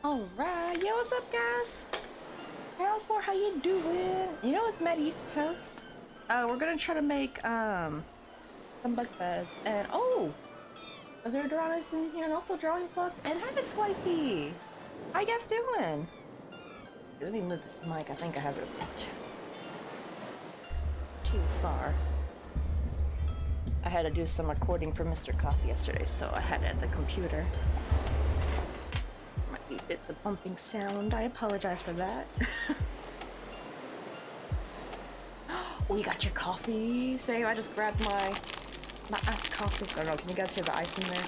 Alright, yo, what's up, guys? Hey, Osborne, how you doing? You know, it's Mad East Toast. We're gonna try to make, some bug beds. And, oh! Was there a drawing in here? And also drawing books. And hi, Miss Wifey! How you guys doing? Let me move this mic. I think I have it too far. I had to do some recording for Mr. Coffee yesterday, so I had it at the computer. Might be bits of bumping sound. I apologize for that. Oh, you got your coffee? Same. I just grabbed my iced coffee. I don't know. Can you guys hear the ice in there?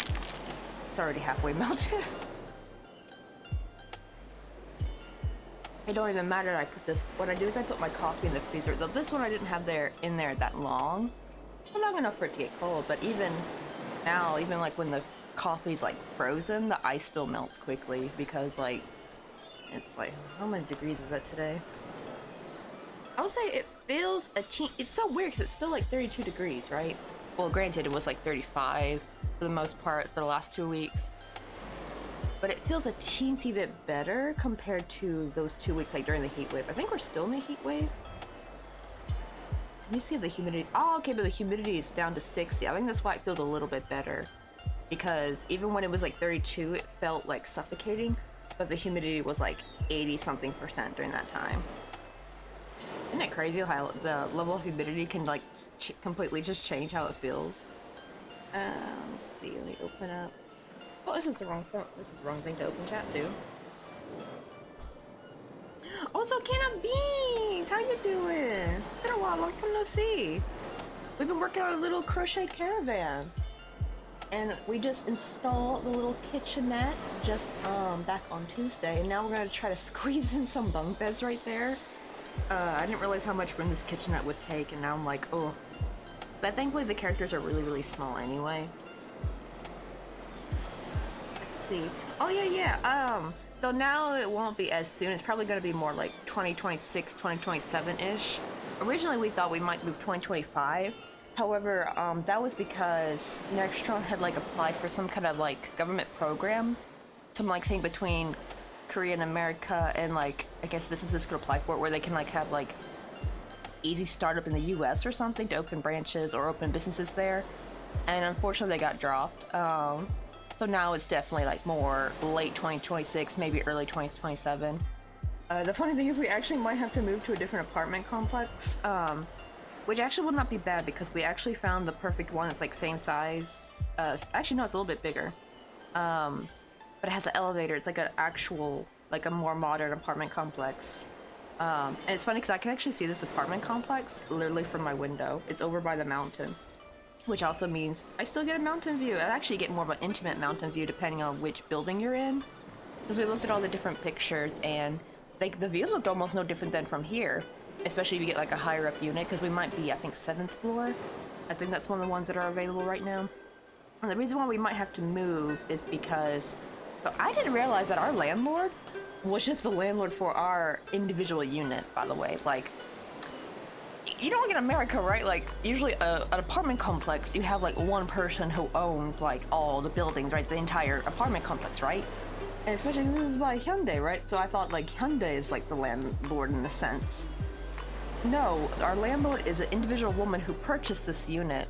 It's already halfway melted. It don't even matter. I put this. What I do is I put my coffee in the freezer. Though this one I didn't have in there that long. Well, long enough for it to get cold. But even now, even like when the coffee's like frozen, the ice still melts quickly because like it's like, how many degrees is that today? I would say it feels it's so weird because it's still like 32 degrees, right? Well, granted, it was like 35 for the most part for the last 2 weeks. But it feels a teensy bit better compared to those 2 weeks like during the heat wave. I think we're still in the heat wave. Let me see if the humidity... Oh, okay, but the humidity is down to 60. I think that's why it feels a little bit better. Because even when it was like 32, it felt like suffocating. But the humidity was like 80-something% during that time. Isn't it crazy how the level of humidity can like completely just change how it feels? Let's see, let me open up. Oh, this is the wrong thing to open chat to. Also, can of beans! you doing? It's been a while, long time no see. We've been working on a little crochet caravan. And we just installed the little kitchenette just back on Tuesday, and now we're gonna try to squeeze in some bunk beds right there. I didn't realize how much room this kitchenette would take, and now I'm like, oh. But thankfully the characters are really, really small anyway. Let's see. Oh yeah. So now it won't be as soon. It's probably gonna be more like 2026, 2027-ish. Originally we thought we might move 2025. However, that was because Nextron had like applied for some kind of like government program, some like thing between Korea and America, and like I guess businesses could apply for it, where they can like have like easy startup in the U.S. or something to open branches or open businesses there. And unfortunately, they got dropped. So now it's definitely like more late 2026, maybe early 2027. The funny thing is, we actually might have to move to a different apartment complex. Which actually would not be bad, because we actually found the perfect one. It's like same size. Actually, no, it's a little bit bigger. But it has an elevator. It's like an actual, like a more modern apartment complex. And it's funny because I can actually see this apartment complex literally from my window. It's over by the mountain, which also means I still get a mountain view. I actually get more of an intimate mountain view depending on which building you're in. Because we looked at all the different pictures, and like the view looked almost no different than from here. Especially if you get like a higher up unit, because we might be, I think, 7th floor. I think that's one of the ones that are available right now. And the reason why we might have to move is because, so I didn't realize that our landlord was just the landlord for our individual unit, by the way. Like, you know, like in America, right? Like, usually an apartment complex, you have like one person who owns like all the buildings, right? The entire apartment complex, right? And especially this is like Hyundai, right? So I thought like Hyundai is like the landlord in a sense. No, our landlord is an individual woman who purchased this unit,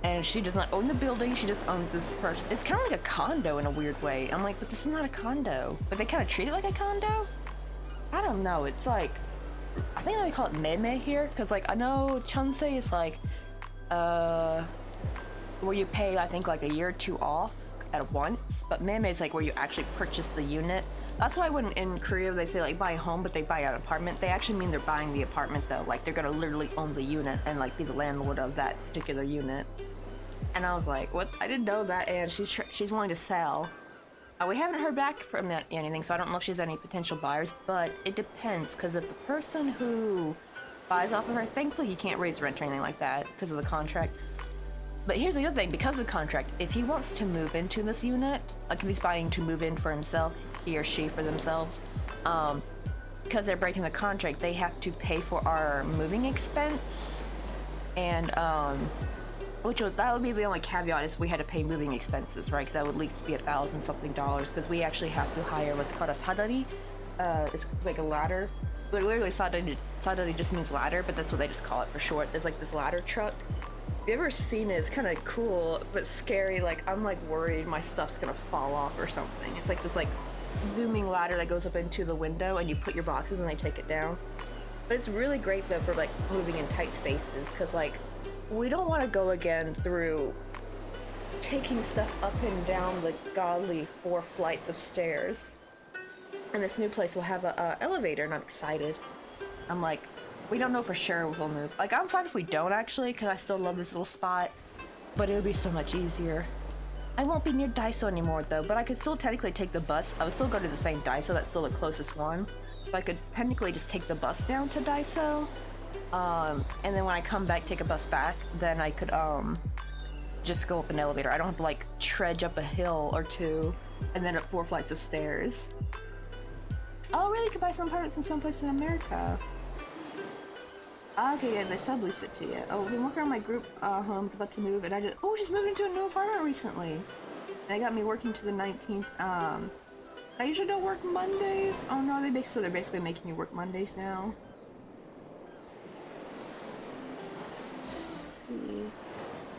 and she does not own the building. She just owns this person. It's kind of like a condo in a weird way. I'm like, but this is not a condo. But they kind of treat it like a condo. I don't know. It's like, I think they call it meme here, because like I know Chonsei is like, where you pay I think like a year or two off at once, but meme is like where you actually purchase the unit. That's why when in Korea they say like buy a home, but they buy an apartment, they actually mean they're buying the apartment though. Like they're gonna literally own the unit and like be the landlord of that particular unit. And I was like, what? I didn't know that. And she's wanting to sell. We haven't heard back from anything, so I don't know if she has any potential buyers. But it depends, because if the person who buys off of her, thankfully he can't raise rent or anything like that because of the contract. But here's the other thing, because of the contract, if he wants to move into this unit, like if he's buying to move in for himself, he or she for themselves, because they're breaking the contract, they have to pay for our moving expense, and that would be the only caveat, is we had to pay moving expenses, right? Because that would at least be $1,000 something, because we actually have to hire what's called a sadari. It's like a ladder. Like literally, sadari just means ladder, but that's what they just call it for short. There's like this ladder truck. If you've ever seen it, it's kind of cool, but scary. Like, I'm like worried my stuff's gonna fall off or something. It's like this like zooming ladder that goes up into the window, and you put your boxes and they take it down. But it's really great though for like moving in tight spaces, because like we don't want to go again through taking stuff up and down the godly 4 flights of stairs. And this new place will have a elevator, and I'm excited. I'm like, we don't know for sure we'll move. Like, I'm fine if we don't actually, because I still love this little spot, but it would be so much easier. I won't be near Daiso anymore though, but I could still technically take the bus. I would still go to the same Daiso, that's still the closest one. So I could technically just take the bus down to Daiso. And then when I come back, take a bus back, then I could just go up an elevator. I don't have to like trudge up a hill or two and then up 4 flights of stairs. Oh really? You could buy some apartments in some place in America. Okay, yeah, they sublease it to you. Oh, I've been working on my group homes, about to move, and she's moved into a new apartment recently. And they got me working to the 19th. I usually don't work Mondays. Oh no, they're basically making you work Mondays now. Let's see.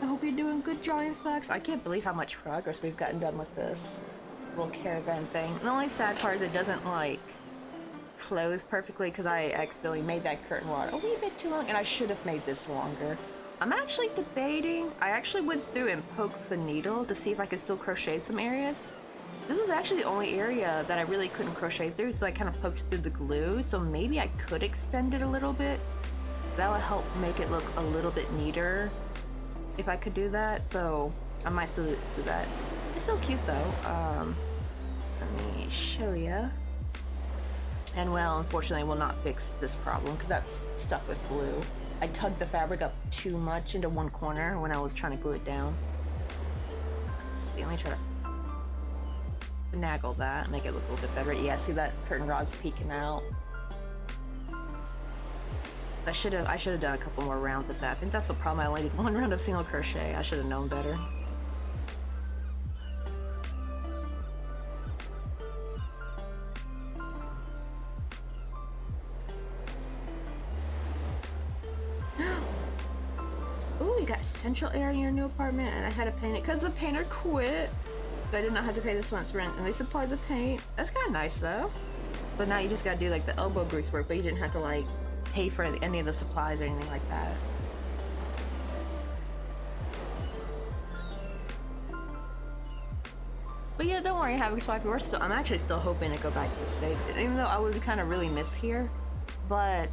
I hope you're doing good, Drawing Flex. I can't believe how much progress we've gotten done with this little caravan thing. The only sad part is it doesn't like close perfectly, because I accidentally made that curtain rod a wee bit too long, and I should have made this longer. I'm actually debating. I actually went through and poked the needle to see if I could still crochet some areas, This was actually the only area that I really couldn't crochet through, so I kind of poked through the glue. So maybe I could extend it a little bit. That would help make it look a little bit neater if I could do that. So I might still do that. It's still cute though. Let me show you. And well, unfortunately, will not fix this problem because that's stuck with glue. I tugged the fabric up too much into one corner when I was trying to glue it down. Let's see, let me try to finagle that, make it look a little bit better. Yeah, see that curtain rod's peeking out. I should have done a couple more rounds of that. I think that's the problem. I only did one round of single crochet. I should have known better. Ooh, you got central air in your new apartment, and I had to paint it because the painter quit. But I did not have to pay this month's rent, and they supplied the paint. That's kind of nice though. So now you just gotta do like the elbow grease work, but you didn't have to like pay for any of the supplies or anything like that. But yeah, don't worry, Havoc Swipey. I'm actually still hoping to go back to the States, even though I would kind of really miss here. But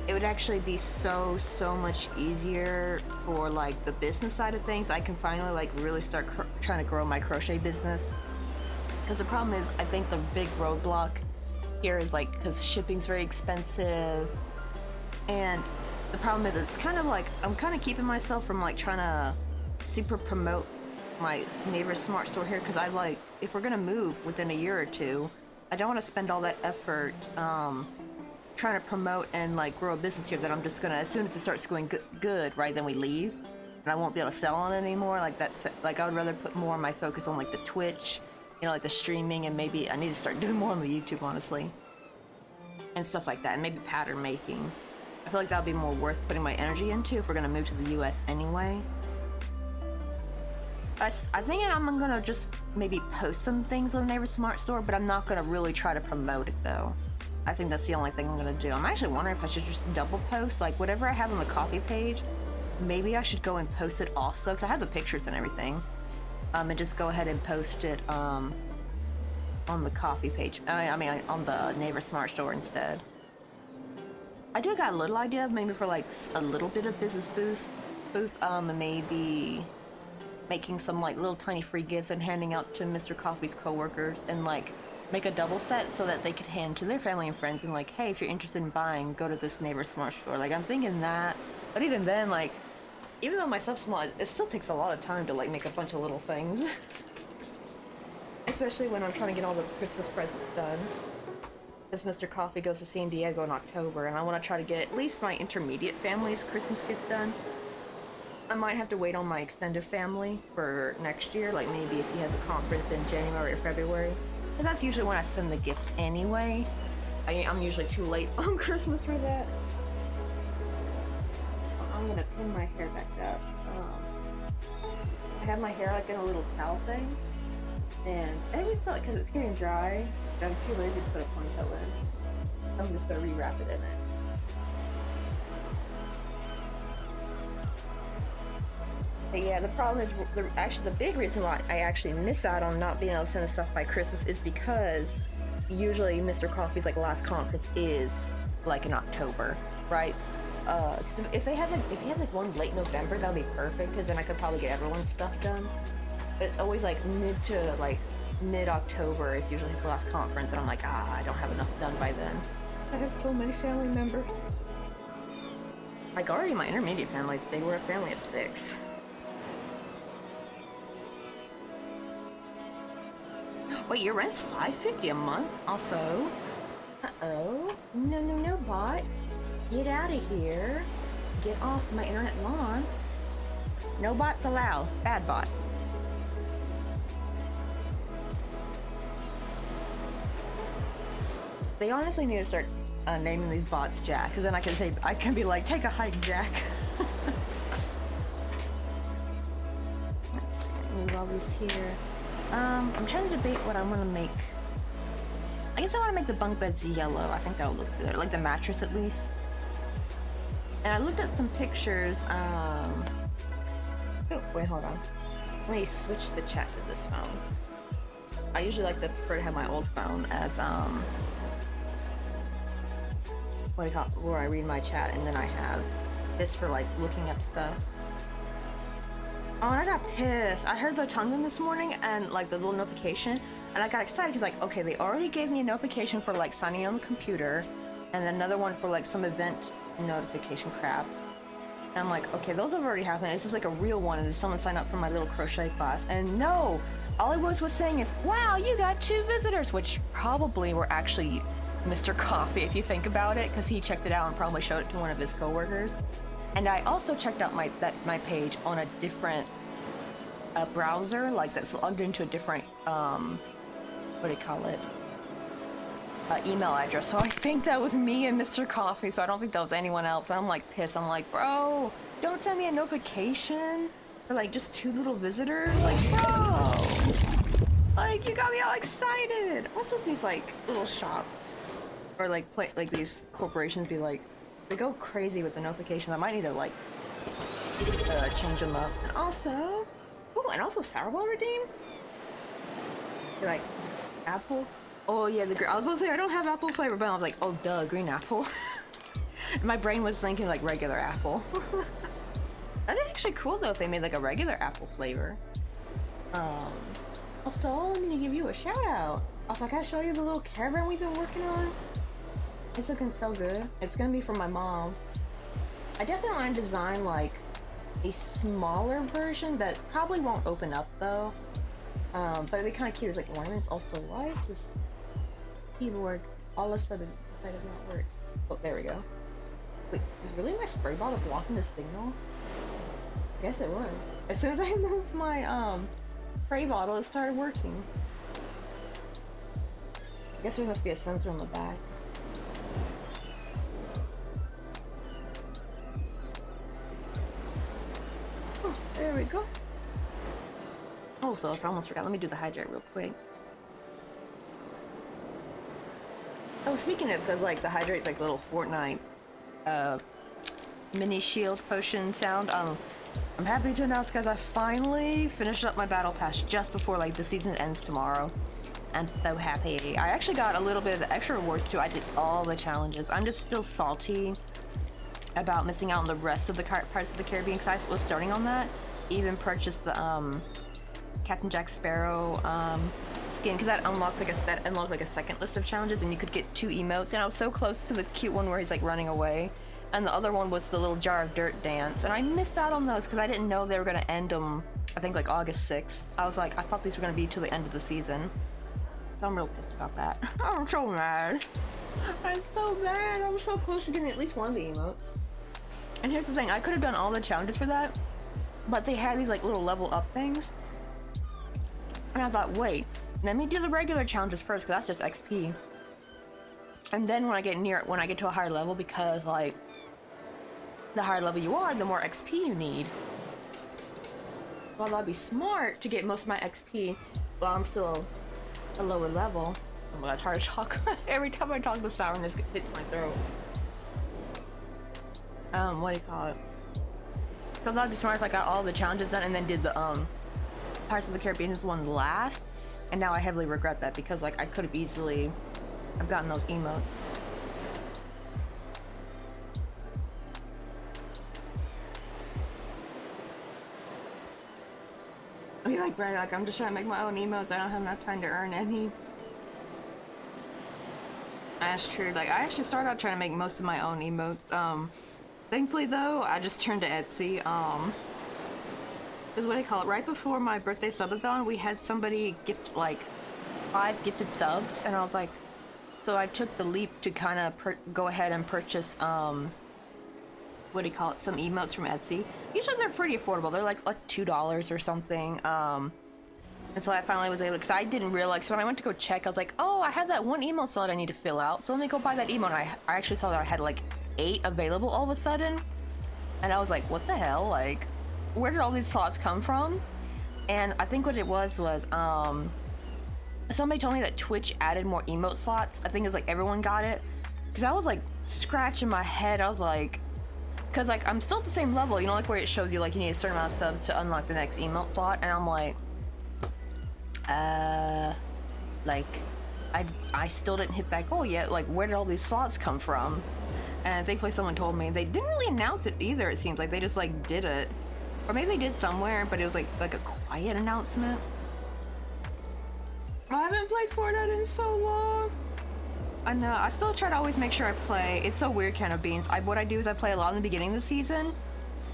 it would actually be so much easier for like the business side of things. I can finally like really start trying to grow my crochet business. Because the problem is, I think the big roadblock here is like, because shipping's very expensive, and the problem is it's kind of like I'm kind of keeping myself from like trying to super promote my neighbor smart store here, because I like, if we're gonna move within a year or two, I don't want to spend all that effort trying to promote and like grow a business here that I'm just gonna, as soon as it starts going good, right, then we leave and I won't be able to sell on it anymore. Like that's like, I would rather put more of my focus on like the Twitch, you know, like the streaming, and maybe I need to start doing more on the YouTube, honestly, and stuff like that, and maybe pattern making. I feel like that would be more worth putting my energy into if we're gonna move to the US anyway. I think I'm gonna just maybe post some things on the Neighbor Smart Store, but I'm not gonna really try to promote it though. I think that's the only thing I'm gonna do. I'm actually wondering if I should just double post, like whatever I have on the coffee page, maybe I should go and post it also, because I have the pictures and everything. And just go ahead and post it on the coffee page. I mean on the Neighbor Smart Store instead. I do got a little idea of maybe for like a little bit of business booth, and maybe making some like little tiny free gifts and handing out to Mr. Coffee's coworkers, and like make a double set so that they could hand to their family and friends, and like, hey, if you're interested in buying, go to this Neighbor Smart Store. Like I'm thinking that, but even then, like, even though my stuff's small, it still takes a lot of time to like make a bunch of little things. Especially when I'm trying to get all the Christmas presents done. Because Mr. Coffee goes to San Diego in October, and I want to try to get at least my intermediate family's Christmas gifts done. I might have to wait on my extended family for next year, like maybe if he has a conference in January or February. And that's usually when I send the gifts anyway. I'm usually too late on Christmas for that. I'm gonna pin my hair back up. I have my hair like in a little towel thing, and every still, because it's getting dry, I'm too lazy to put a ponytail in. I'm just gonna rewrap it in it. But yeah, the problem is, actually the big reason why I actually miss out on not being able to send the stuff by Christmas is because usually Mr. Coffee's like last conference is like in October, right? Because if he had like one late November, that would be perfect, because then I could probably get everyone's stuff done. But it's always like mid-October is usually his last conference, and I'm like, I don't have enough done by then. I have so many family members. Like already my intermediate family is big. We're a family of 6. Wait, your rent's $5.50 a month? Also, uh-oh. No, bot. Get out of here. Get off my internet lawn. No bots allowed. Bad bot. They honestly need to start naming these bots Jack, because then I can be like, take a hike, Jack. Let's move all these here. I'm trying to debate what I want to make. I guess I want to make the bunk beds yellow. I think that would look good. Or like the mattress at least. And I looked at some pictures. Oh, wait, hold on. Let me switch the chat to this phone. I usually like to prefer to have my old phone as what do you call it, where I read my chat, and then I have this for like looking up stuff. Oh, and I got pissed. I heard the tongue this morning and like the little notification, and I got excited because like, okay, they already gave me a notification for like signing on the computer, and another one for like some event notification crap. And I'm like, okay, those have already happened. This is like a real one, and someone signed up for my little crochet class. And no, all it was saying is, wow, you got 2 visitors, which probably were actually Mr. Coffee, if you think about it, because he checked it out and probably showed it to one of his coworkers. And I also checked out my page on a different browser, like that's logged into a different what do you call it? Email address. So I think that was me and Mr. Coffee. So I don't think that was anyone else. And I'm like pissed. I'm like, bro, don't send me a notification for like just 2 little visitors. Like, bro, like you got me all excited. What's with these like little shops or like these corporations be like? They go crazy with the notifications. I might need to like change them up. And also, oh, and also sour ball redeem. You're like apple. Oh yeah, I was gonna say I don't have apple flavor, but I was like, oh duh, green apple. My brain was thinking like regular apple. That'd be actually cool though if they made like a regular apple flavor. Also, I'm gonna give you a shout out. Also, I gotta show you the little caravan we've been working on. It's looking so good. It's gonna be for my mom. I definitely want to design like a smaller version that probably won't open up though. But it'd be kind of cute. It's like ornaments. Also, why is this keyboard all of a sudden decided not work? Oh, there we go. Wait, is really my spray bottle blocking the signal? I guess it was. As soon as I moved my spray bottle, it started working. I guess there must be a sensor on the back. Oh, there we go. Oh, so I almost forgot. Let me do the hydrate real quick. Oh, speaking of, because like the hydrate's like little Fortnite mini shield potion sound. I'm happy to announce, guys, I finally finished up my battle pass just before like the season ends tomorrow. I'm so happy. I actually got a little bit of the extra rewards too. I did all the challenges. I'm just still salty about missing out on the rest of the Pirates of the Caribbean because I was starting on that. Even purchased the Captain Jack Sparrow skin because that unlocked like a second list of challenges, and you could get 2 emotes. And I was so close to the cute one where he's like running away, and the other one was the little jar of dirt dance, and I missed out on those because I didn't know they were gonna end them. I think like August 6th. I was like, I thought these were gonna be till the end of the season, so I'm real pissed about that. I'm so mad. I'm so mad. I was so close to getting at least one of the emotes. And here's the thing, I could have done all the challenges for that, but they had these like little level up things. And I thought, wait, let me do the regular challenges first, because that's just XP. And then when I get to a higher level, because like the higher level you are, the more XP you need. Well, that'd be smart to get most of my XP while I'm still a lower level. Oh, well, that's hard to talk. Every time I talk, the sourness hits my throat. What do you call it? So that'd be smart if I got all the challenges done and then did the Pirates of the Caribbean one last. And now I heavily regret that because like I could have easily have gotten those emotes. I mean, like, Brad, like I'm just trying to make my own emotes. I don't have enough time to earn any. That's true. Like I actually started out trying to make most of my own emotes. Thankfully though, I just turned to Etsy. Is what I call it. Right before my birthday subathon, we had somebody gift like 5 gifted subs, and I was like, so I took the leap to kind of go ahead and purchase what do you call it? Some emotes from Etsy. Usually they're pretty affordable. They're like $2 or something. And so I finally was able, because I didn't realize. So when I went to go check, I was like, oh, I had that one emote slot I need to fill out. So let me go buy that emote. And I actually saw that I had like 8 available all of a sudden, and I was like, what the hell? Like, where did all these slots come from? And I think what it was somebody told me that Twitch added more emote slots. I think it's like everyone got it, because I was like scratching my head. I was like, because like I'm still at the same level, you know, like where it shows you like you need a certain amount of subs to unlock the next emote slot, and I'm like, like, I still didn't hit that goal yet. Like, where did all these slots come from? And thankfully someone told me. They didn't really announce it either, it seems like. They just, like, did it. Or maybe they did somewhere, but it was, like a quiet announcement. I haven't played Fortnite in so long. I know. I still try to always make sure I play. It's so weird, Can of Beans. What I do is I play a lot in the beginning of the season.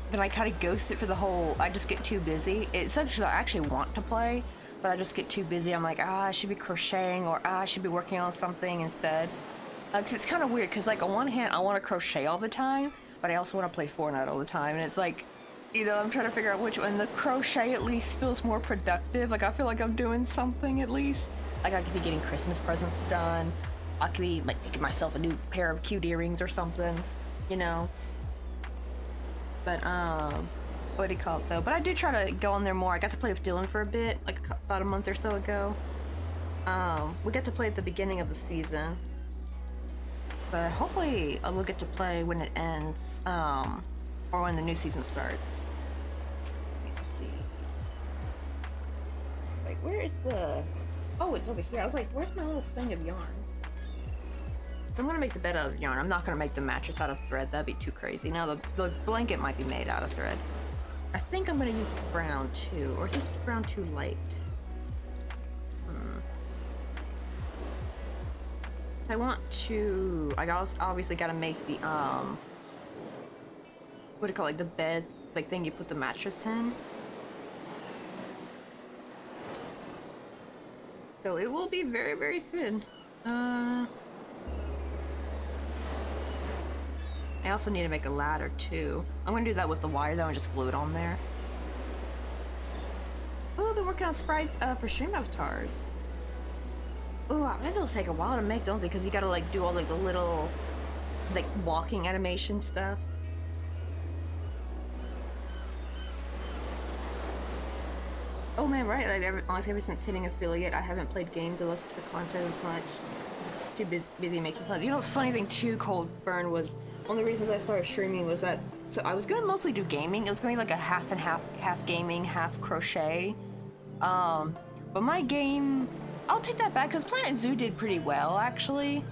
Then I kind of ghost it for the whole... I just get too busy. It's actually, I actually want to play, but I just get too busy. I'm like, I should be crocheting, or I should be working on something instead. Cause it's kind of weird, because like on one hand, I want to crochet all the time, but I also want to play Fortnite all the time, and it's like, you know, I'm trying to figure out which one. The crochet at least feels more productive. Like, I feel like I'm doing something at least. Like, I could be getting Christmas presents done. I could be like making myself a new pair of cute earrings or something, you know. But what do you call it though? But I do try to go on there more. I got to play with Dylan for a bit, like about a month or so ago. We got to play at the beginning of the season, but hopefully I will get to play when it ends, or when the new season starts. Let me see. Like, where is the? Oh, it's over here. I was like, where's my little thing of yarn? So I'm gonna make the bed out of yarn. I'm not gonna make the mattress out of thread. That'd be too crazy. Now the blanket might be made out of thread. I think I'm gonna use this brown too, or is this brown too light? I want to. I obviously gotta make the what do you call it? Like the bed, like thing you put the mattress in. So it will be very, very thin. I also need to make a ladder too. I'm gonna do that with the wire though and just glue it on there. Oh, they're working on sprites for stream avatars. Oh, I bet those take a while to make, don't they? Because you gotta like do all like the little like walking animation stuff. Oh man, right? Like honestly, ever since hitting affiliate, I haven't played games unless it's for content as much. Too busy making plans. You know, the funny thing too, Cold Burn, was one of the reasons I started streaming was that, so I was gonna mostly do gaming. It was gonna be like a half and half gaming, half crochet. But my game, I'll take that back because Planet Zoo did pretty well actually.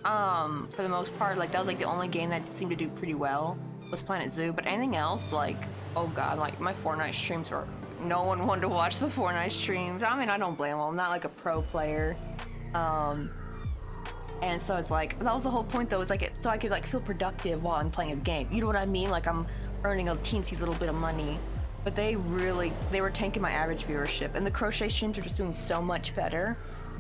For the most part, like that was like the only game that seemed to do pretty well was Planet Zoo. But anything else, like, oh god, like my Fortnite streams were, no one wanted to watch the Fortnite streams. I mean, I don't blame them. I'm not like a pro player. And so it's like, that was the whole point though, is like, so I could like feel productive while I'm playing a game. You know what I mean? Like I'm earning a teensy little bit of money. But they were tanking my average viewership. And the crochet streams are just doing so much better.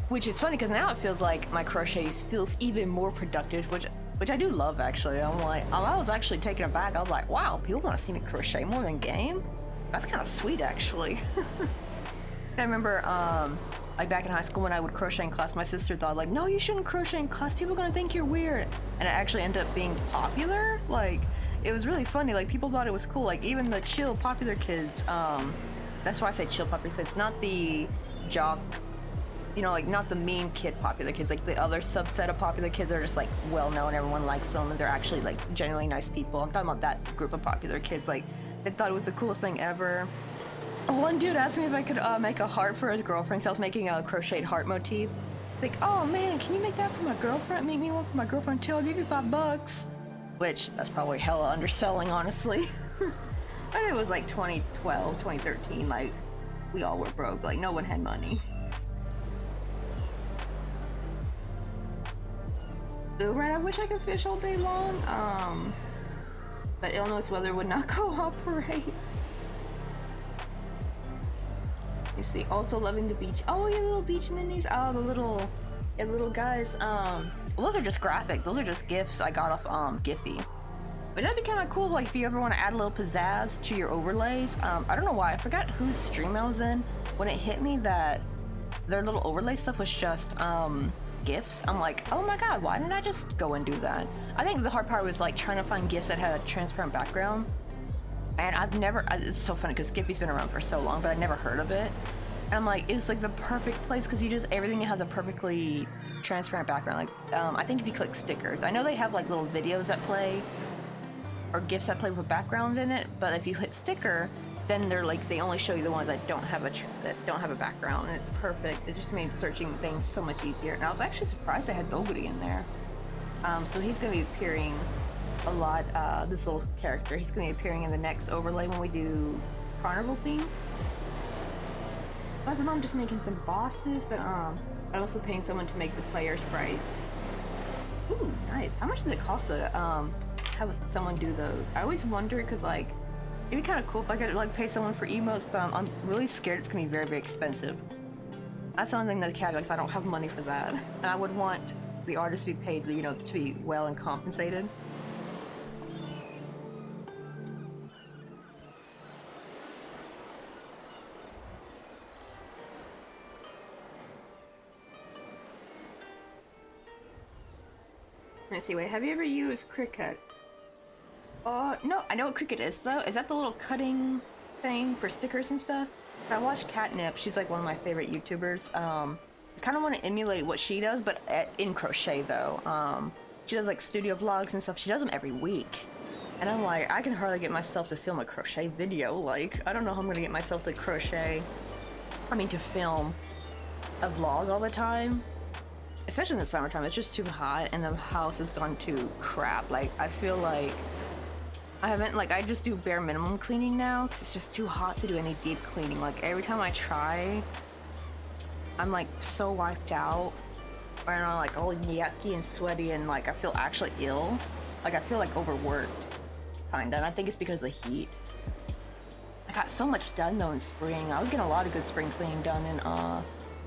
Which is funny because now it feels like my crochet feels even more productive, which I do love actually. I'm like, I was actually taken aback. I was like, wow, people want to see me crochet more than game? That's kind of sweet actually. I remember, like back in high school when I would crochet in class, my sister thought like, no, you shouldn't crochet in class, people are gonna think you're weird. And it actually ended up being popular. Like, it was really funny, like people thought it was cool, like even the chill popular kids, that's why I say chill popular kids, not the jock, you know, like not the mean kid popular kids, like the other subset of popular kids are just like well known, everyone likes them, and they're actually like genuinely nice people. I'm talking about that group of popular kids, like they thought it was the coolest thing ever. One dude asked me if I could make a heart for his girlfriend, so I was making a crocheted heart motif. Like, oh man, can you make that for my girlfriend? Make me one for my girlfriend too, I'll give you $5. Which, that's probably hella underselling, honestly. And it was like 2012, 2013, like, we all were broke, like, no one had money. Ooh, right, I wish I could fish all day long, but Illinois weather would not cooperate. You see, also loving the beach. Oh, yeah, little beach minis. Oh, the little guys. Well, those are just graphic. Those are just GIFs I got off Giphy. But that'd be kind of cool, like if you ever want to add a little pizzazz to your overlays. I don't know why. I forgot whose stream I was in when it hit me that their little overlay stuff was just GIFs. I'm like, oh my god, why didn't I just go and do that? I think the hard part was like trying to find GIFs that had a transparent background. And I've never, it's so funny because Giphy's been around for so long, but I'd never heard of it. And I'm like, it's like the perfect place because you just, everything has a perfectly transparent background. Like, I think if you click stickers, I know they have like little videos that play or GIFs that play with a background in it, but if you hit sticker, then they're like, they only show you the ones that don't have a background, and it's perfect. It just made searching things so much easier. And I was actually surprised I had nobody in there. So he's gonna be appearing a lot, this little character. He's gonna be appearing in the next overlay when we do carnival theme. I I'm just making some bosses, but I'm also paying someone to make the player sprites. Ooh, nice. How much does it cost to have someone do those? I always wonder, because like, it'd be kind of cool if I could like pay someone for emotes, but I'm really scared it's gonna be very, very expensive. That's the only thing that caveats, I don't have money for that. And I would want the artist to be paid, you know, to be well and compensated. Let's see, wait, have you ever used Cricut? No, I know what Cricut is though. Is that the little cutting thing for stickers and stuff? I watch Catnip, she's like one of my favorite YouTubers. I kind of want to emulate what she does, but in crochet though. She does like studio vlogs and stuff. She does them every week. And I'm like, I can hardly get myself to film a crochet video. Like, I don't know how I'm gonna get myself to to film a vlog all the time. Especially in the summertime, it's just too hot and the house has gone to crap. Like, I feel like I just do bare minimum cleaning now because it's just too hot to do any deep cleaning. Like, every time I try, I'm like so wiped out, and I'm like all yucky and sweaty, and like I feel actually ill. Like, I feel like overworked, kinda, and I think it's because of the heat. I got so much done though in spring. I was getting a lot of good spring cleaning done in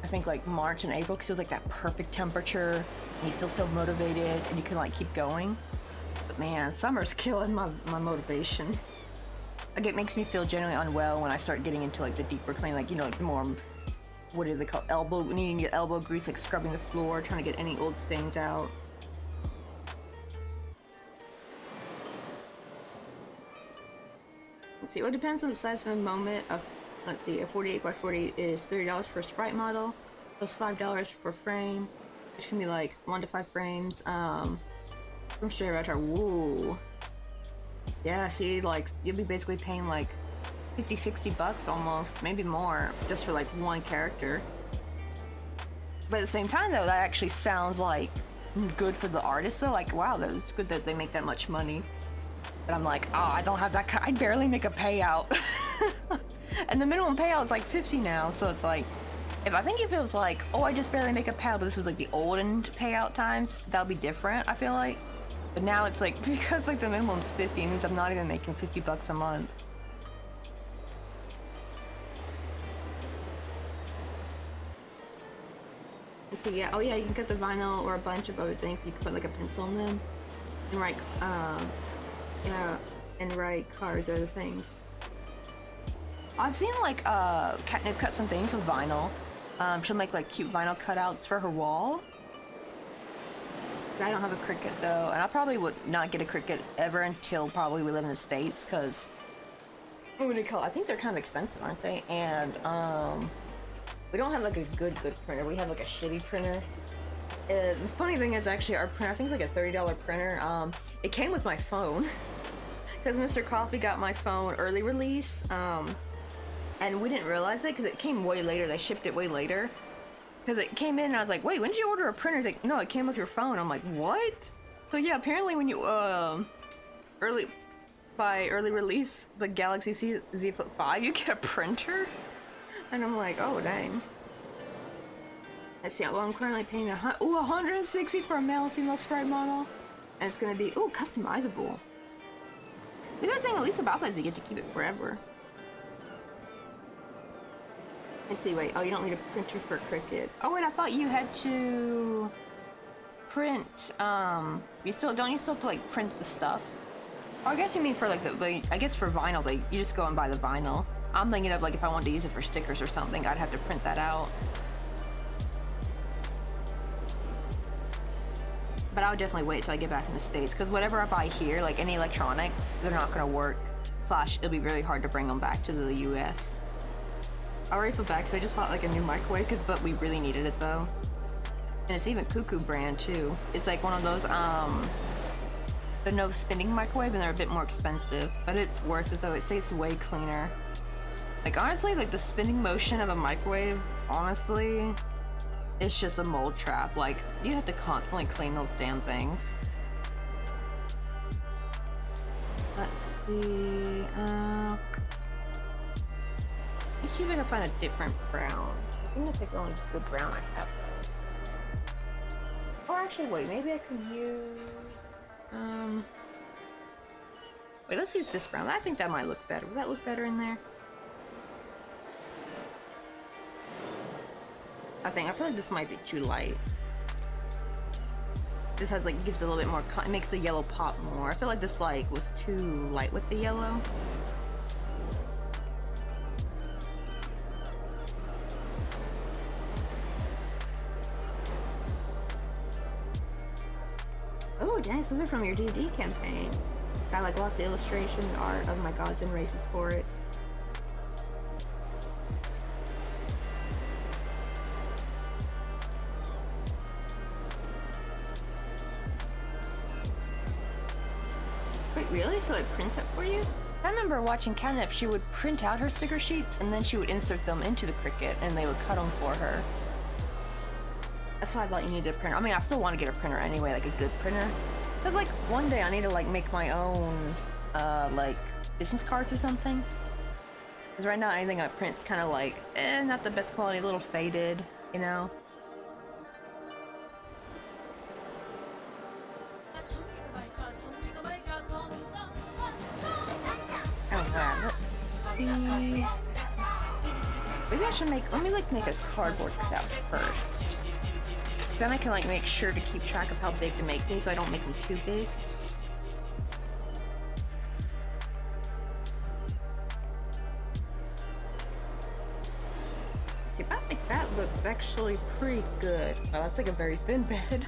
I think like March and April, because it was like that perfect temperature and you feel so motivated and you can like keep going. But man, summer's killing my motivation. Like, it makes me feel generally unwell when I start getting into like the deeper cleaning, like, you know, like the more, what do they call, needing your elbow grease, like scrubbing the floor, trying to get any old stains out. Let's see, well, it depends on the size of the moment of. Let's see, a 48 by 48 is $30 for a sprite model, plus $5 for frame, which can be like 1 to 5 frames. From Straight Retro, woo. Yeah, see, like, you'll be basically paying like 50, 60 bucks almost, maybe more, just for like one character. But at the same time though, that actually sounds like good for the artist, so like, wow, that was good that they make that much money. But I'm like, oh, I don't have that, I'd barely make a payout. And the minimum payout is like 50 now, so it's like, if it was like, oh, I just barely make a payout, but this was like the olden payout times, that would be different, I feel like. But now it's like, because like the minimum's 50, it means I'm not even making 50 bucks a month. Let's see, yeah, oh yeah, you can cut the vinyl or a bunch of other things, so you can put like a pencil in them and write, and write cards or other things. I've seen like Catnip cut some things with vinyl. She'll make like cute vinyl cutouts for her wall. But I don't have a Cricut though, and I probably would not get a Cricut ever until probably we live in the States, because what do you call it? I think they're kind of expensive, aren't they? And we don't have like a good printer. We have like a shitty printer. The funny thing is, actually, our printer, I think it's like a $30 printer. It came with my phone because Mr. Coffee got my phone early release. And we didn't realize it because it came way later. They shipped it way later. Because it came in and I was like, wait, when did you order a printer? He's like, no, it came with your phone. I'm like, what? So yeah, apparently when you, early release the Galaxy Z Flip 5, you get a printer? And I'm like, oh, dang. Let's see, well, I'm currently paying $160 for a male and female sprite model. And it's gonna be, customizable. The good thing at least about that is you get to keep it forever. Let's see, wait, oh, you don't need a printer for Cricut. Oh, wait, I thought you had to print, don't you still like print the stuff? Oh, I guess you mean for like I guess for vinyl, but you just go and buy the vinyl. I'm thinking of like if I wanted to use it for stickers or something, I'd have to print that out. But I would definitely wait till I get back in the States, because whatever I buy here, like any electronics, they're not gonna work. / it'll be really hard to bring them back to the US. I already feel bad because I just bought like a new microwave, but we really needed it though. And it's even Cuckoo brand too. It's like one of those, the no spinning microwave, and they're a bit more expensive, but it's worth it though. It tastes way cleaner. Like honestly, like the spinning motion of a microwave, honestly, it's just a mold trap. Like you have to constantly clean those damn things. Let's see. Let's see if I can find a different brown. I think that's like the only good brown I have. Or actually, wait, maybe I could use. Wait, let's use this brown. I think that might look better. Would that look better in there? I feel like this might be too light. This has like gives it a little bit more. It makes the yellow pop more. I feel like this like was too light with the yellow. Oh, dang! So they're from your D&D campaign. I like lots of illustration art of my gods and races for it. Wait, really? So it prints it for you? I remember watching Catnip, she would print out her sticker sheets and then she would insert them into the Cricut and they would cut them for her. That's why I thought you needed a printer. I mean, I still want to get a printer anyway, like a good printer. Because like one day I need to like make my own like business cards or something. Because right now anything I print's kind of like, not the best quality, a little faded, you know? Let's see. Maybe I should let me like make a cardboard cutout first. Then I can like make sure to keep track of how big to make these so I don't make them too big. See, I think that looks actually pretty good. Oh, that's like a very thin bed.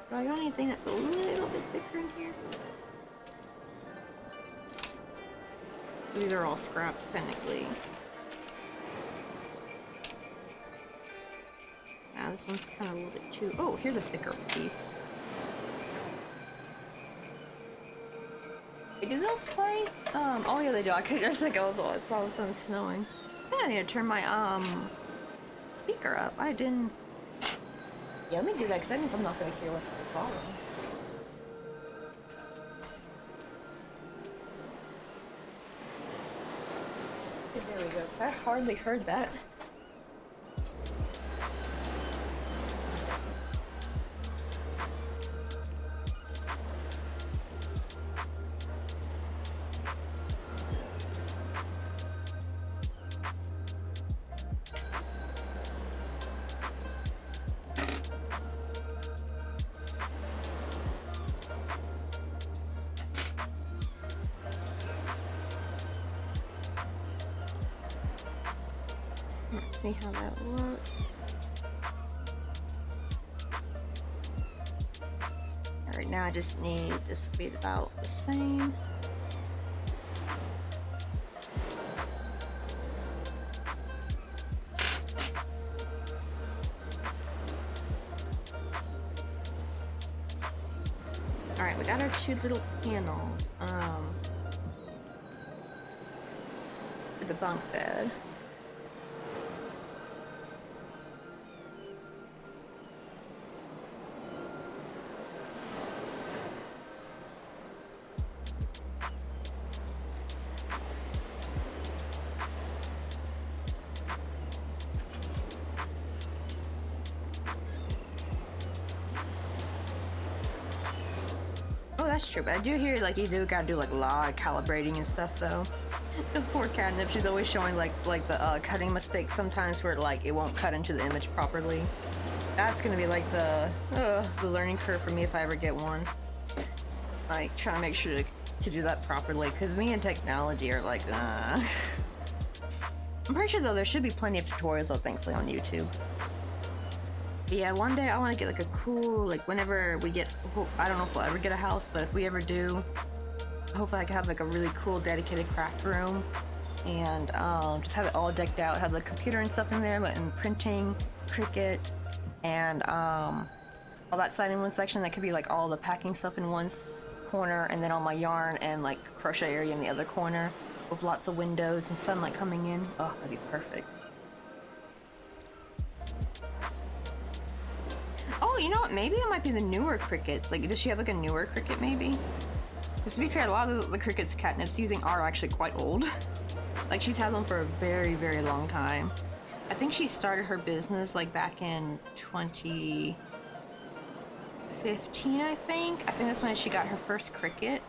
Do I got anything that's a little bit thicker in here? These are all scraps, technically. Yeah, this one's kind of a little bit too... Oh, here's a thicker piece. Wait, do those play? Oh yeah, they do. I could just think I saw the sun snowing. I think I need to turn my, speaker up. I didn't... Yeah, let me do that, because that means I'm not going to hear what they're calling. There we go, because I hardly heard that. Let's see how that looks. Alright, now I just need this to be about the same. Alright, we got our two little panels for the bunk bed. That's true, but I do hear like you do gotta do like a lot of calibrating and stuff though. This poor Catnip, she's always showing like the cutting mistakes sometimes where like it won't cut into the image properly. That's gonna be like the learning curve for me if I ever get one. Like trying to make sure to do that properly, because me and technology are like I'm pretty sure though there should be plenty of tutorials though, thankfully, on YouTube. But yeah, one day I want to get like a cool, like whenever we get, I don't know if we'll ever get a house, but if we ever do, hopefully I can have like a really cool dedicated craft room and just have it all decked out, have the computer and stuff in there, and printing, Cricut, and all that side in one section. That could be like all the packing stuff in one corner, and then all my yarn and like crochet area in the other corner with lots of windows and sunlight coming in. Oh, that'd be perfect. Oh, you know what? Maybe it might be the newer crickets. Like, does she have like a newer cricket maybe? Because to be fair, a lot of the crickets Catnip's using are actually quite old. Like, she's had them for a very, very long time. I think she started her business like back in 2015, I think. I think that's when she got her first cricket.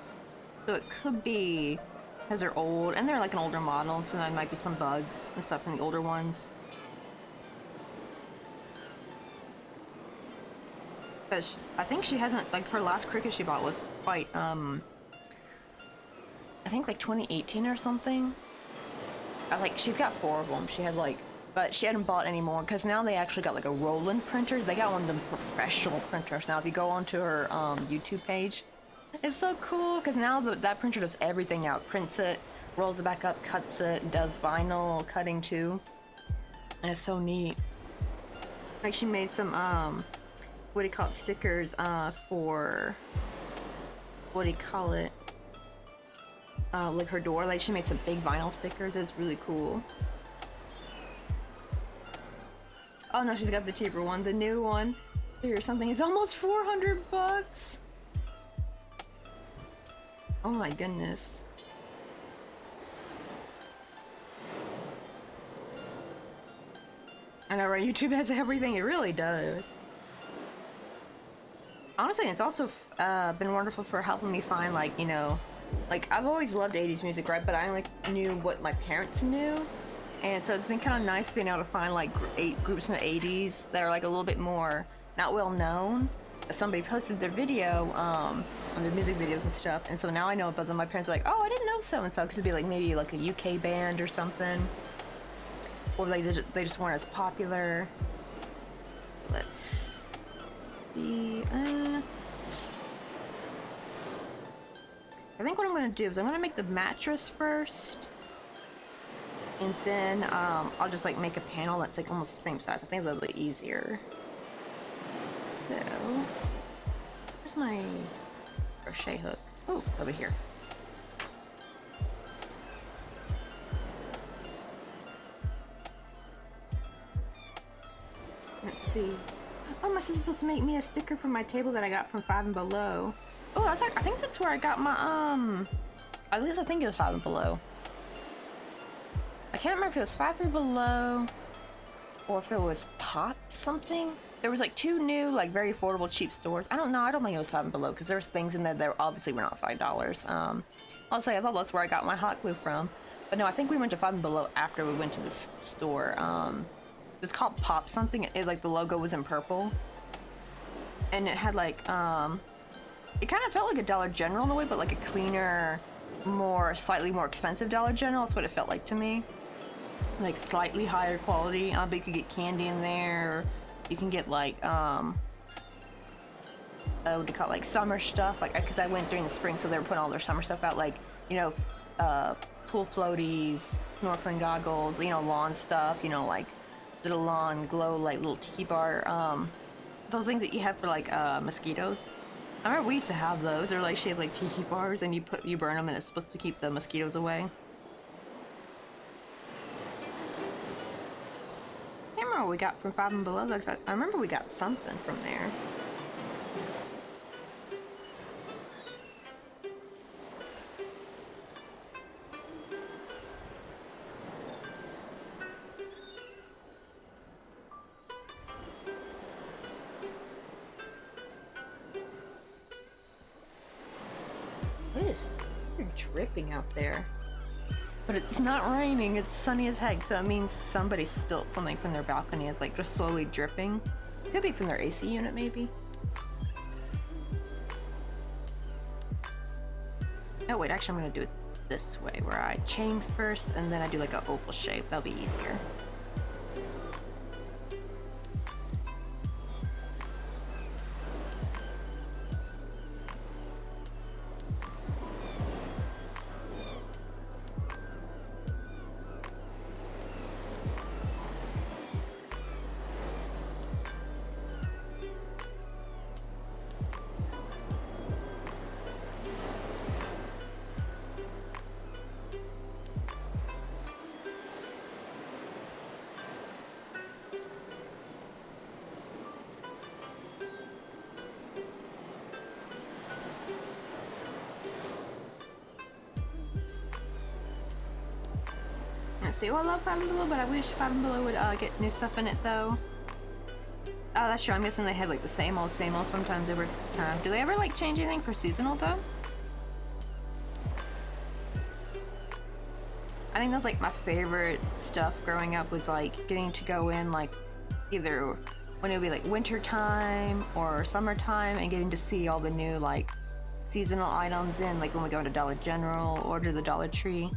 So it could be because they're old, and they're like an older model, so there might be some bugs and stuff in the older ones. But I think she hasn't, like, her last cricket she bought was quite, I think like 2018 or something. Like, she's got 4 of them. She had like, but she hadn't bought any more because now they actually got like a Roland printer. They got one of them professional printers now. If you go onto her YouTube page, it's so cool because now that printer does everything now. It prints it, rolls it back up, cuts it, does vinyl cutting too, and it's so neat. Like, she made some what do you call it, stickers for, what do you call it, like her door. Like, she made some big vinyl stickers. It's really cool. Oh no, she's got the cheaper one. The new one or something is almost 400 bucks. Oh my goodness. I know, right? YouTube has everything. It really does. Honestly, it's also been wonderful for helping me find, like, you know, like, I've always loved 80s music, right? But I only knew what my parents knew. And so it's been kind of nice being able to find, like, groups from the 80s that are, like, a little bit more not well known. Somebody posted their video on their music videos and stuff, and so now I know about them. My parents are like, oh, I didn't know so-and-so, because it'd be, like, maybe, like, a UK band or something. Or, like, they just weren't as popular. Let's see. I think what I'm going to do is I'm going to make the mattress first. And then I'll just like make a panel that's like almost the same size. I think it's a little bit easier. So, where's my crochet hook? Oh, it's over here. Let's see. Oh, my sister's supposed to make me a sticker for my table that I got from Five and Below. Oh, I was like, I think that's where I got my at least I think it was Five and Below. I can't remember if it was Five and Below or if it was Pop something. There was like 2 new, like, very affordable, cheap stores. I don't know. I don't think it was Five and Below because there was things in there that obviously were not $5. I'll say I thought that's where I got my hot glue from. But no, I think we went to Five and Below after we went to this store. It was called Pop something. It, like, the logo was in purple. And it had like, it kind of felt like a Dollar General in a way, but like a cleaner, slightly more expensive Dollar General. That's what it felt like to me. Like, slightly higher quality, but you could get candy in there. You can get like what do you call it, like summer stuff, like, because I went during the spring, so they were putting all their summer stuff out, like, you know, pool floaties, snorkeling goggles, you know, lawn stuff, you know, like little lawn glow, like little tiki bar, those things that you have for like mosquitoes. I remember we used to have those. They're like shaped like tiki bars, and you burn them, and it's supposed to keep the mosquitoes away. I can't remember what we got from Five and Below. I remember we got something from there. It is dripping out there. But it's not raining, it's sunny as heck, so it means somebody spilt something from their balcony. It's like just slowly dripping. Could be from their AC unit, maybe. Oh wait, actually I'm gonna do it this way, where I chain first and then I do like an oval shape. That'll be easier. see. Oh, I love Five and Below, but I wish Five and Below would get new stuff in it though. Oh, that's true. I'm guessing they have like the same old sometimes over time. Do they ever like change anything for seasonal though? I think that's like my favorite stuff growing up was like getting to go in like either when it would be like winter time or summertime and getting to see all the new like seasonal items in like when we go into Dollar General or to the Dollar Tree.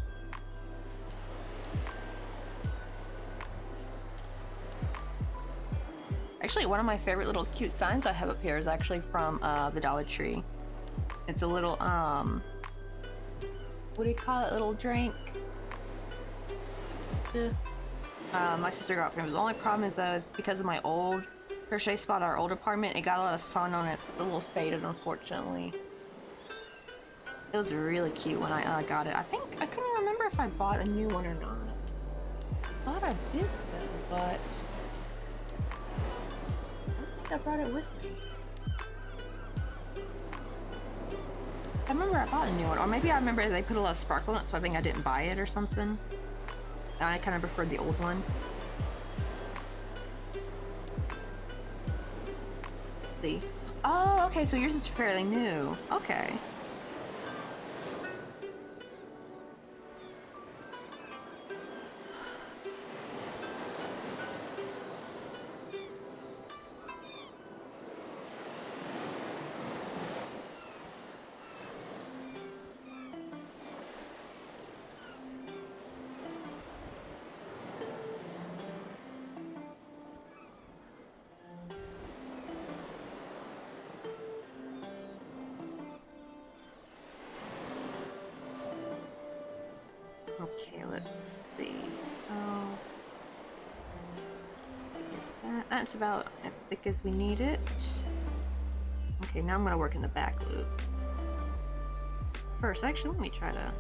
Actually, one of my favorite little cute signs I have up here is actually from the Dollar Tree. It's a little, what do you call it? Little drink. My sister got it for me. The only problem is though, is because of my old crochet spot, our old apartment, it got a lot of sun on it, so it's a little faded, unfortunately. It was really cute when I got it. I couldn't remember if I bought a new one or not. I thought I did though, but I brought it with me. I remember I bought a new one, or maybe I remember they put a lot of sparkle in it, so I think I didn't buy it or something. I kind of preferred the old one. Let's see. Oh, okay, so yours is fairly new. Okay. Okay, let's see. Oh, that's about as thick as we need it. Okay, now I'm gonna work in the back loops. First, actually, let me try to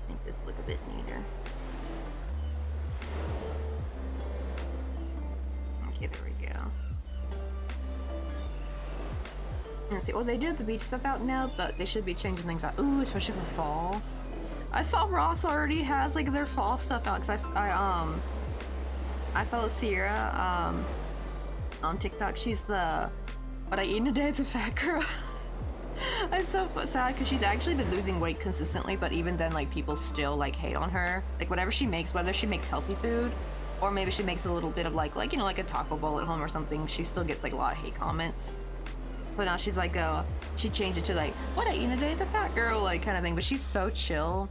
make this look a bit neater. Okay, there we go. Let's see. Well, they do have the beach stuff out now, but they should be changing things out. Ooh, especially for fall. I saw Ross already has like their fall stuff out because I follow Sierra on TikTok. She's the what I eat in a day is a fat girl. I'm so sad because she's actually been losing weight consistently, but even then like people still like hate on her. Like whatever she makes, whether she makes healthy food or maybe she makes a little bit of like you know like a taco bowl at home or something, she still gets like a lot of hate comments. But now she's like she changed it to like what I eat in a day is a fat girl like kind of thing. But she's so chill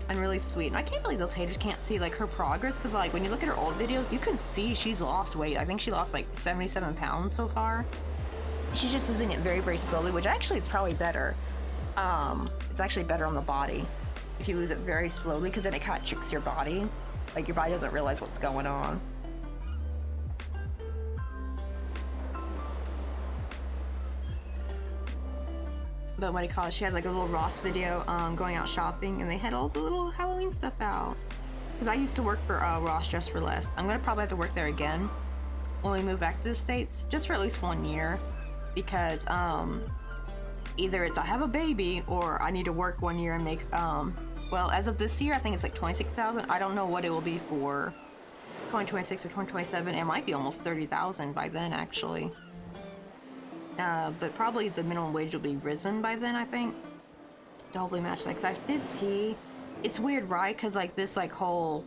and really sweet, and I can't believe those haters can't see like her progress because like when you look at her old videos you can see she's lost weight. I think she lost like 77 pounds so far. She's just losing it very very slowly, which actually is probably better. It's actually better on the body if you lose it very slowly because then it kind of tricks your body, like your body doesn't realize what's going on. But what do you call it? She had like a little Ross video going out shopping, and they had all the little Halloween stuff out. Because I used to work for Ross Dress for Less. I'm gonna probably have to work there again when we move back to the States, just for at least 1 year, because either it's I have a baby or I need to work 1 year and make well, as of this year I think it's like 26,000. I don't know what it will be for 2026 or 2027. It might be almost 30,000 by then actually. But probably the minimum wage will be risen by then, I think, to hopefully match that. Because I did see, it's weird, right? Because like this like whole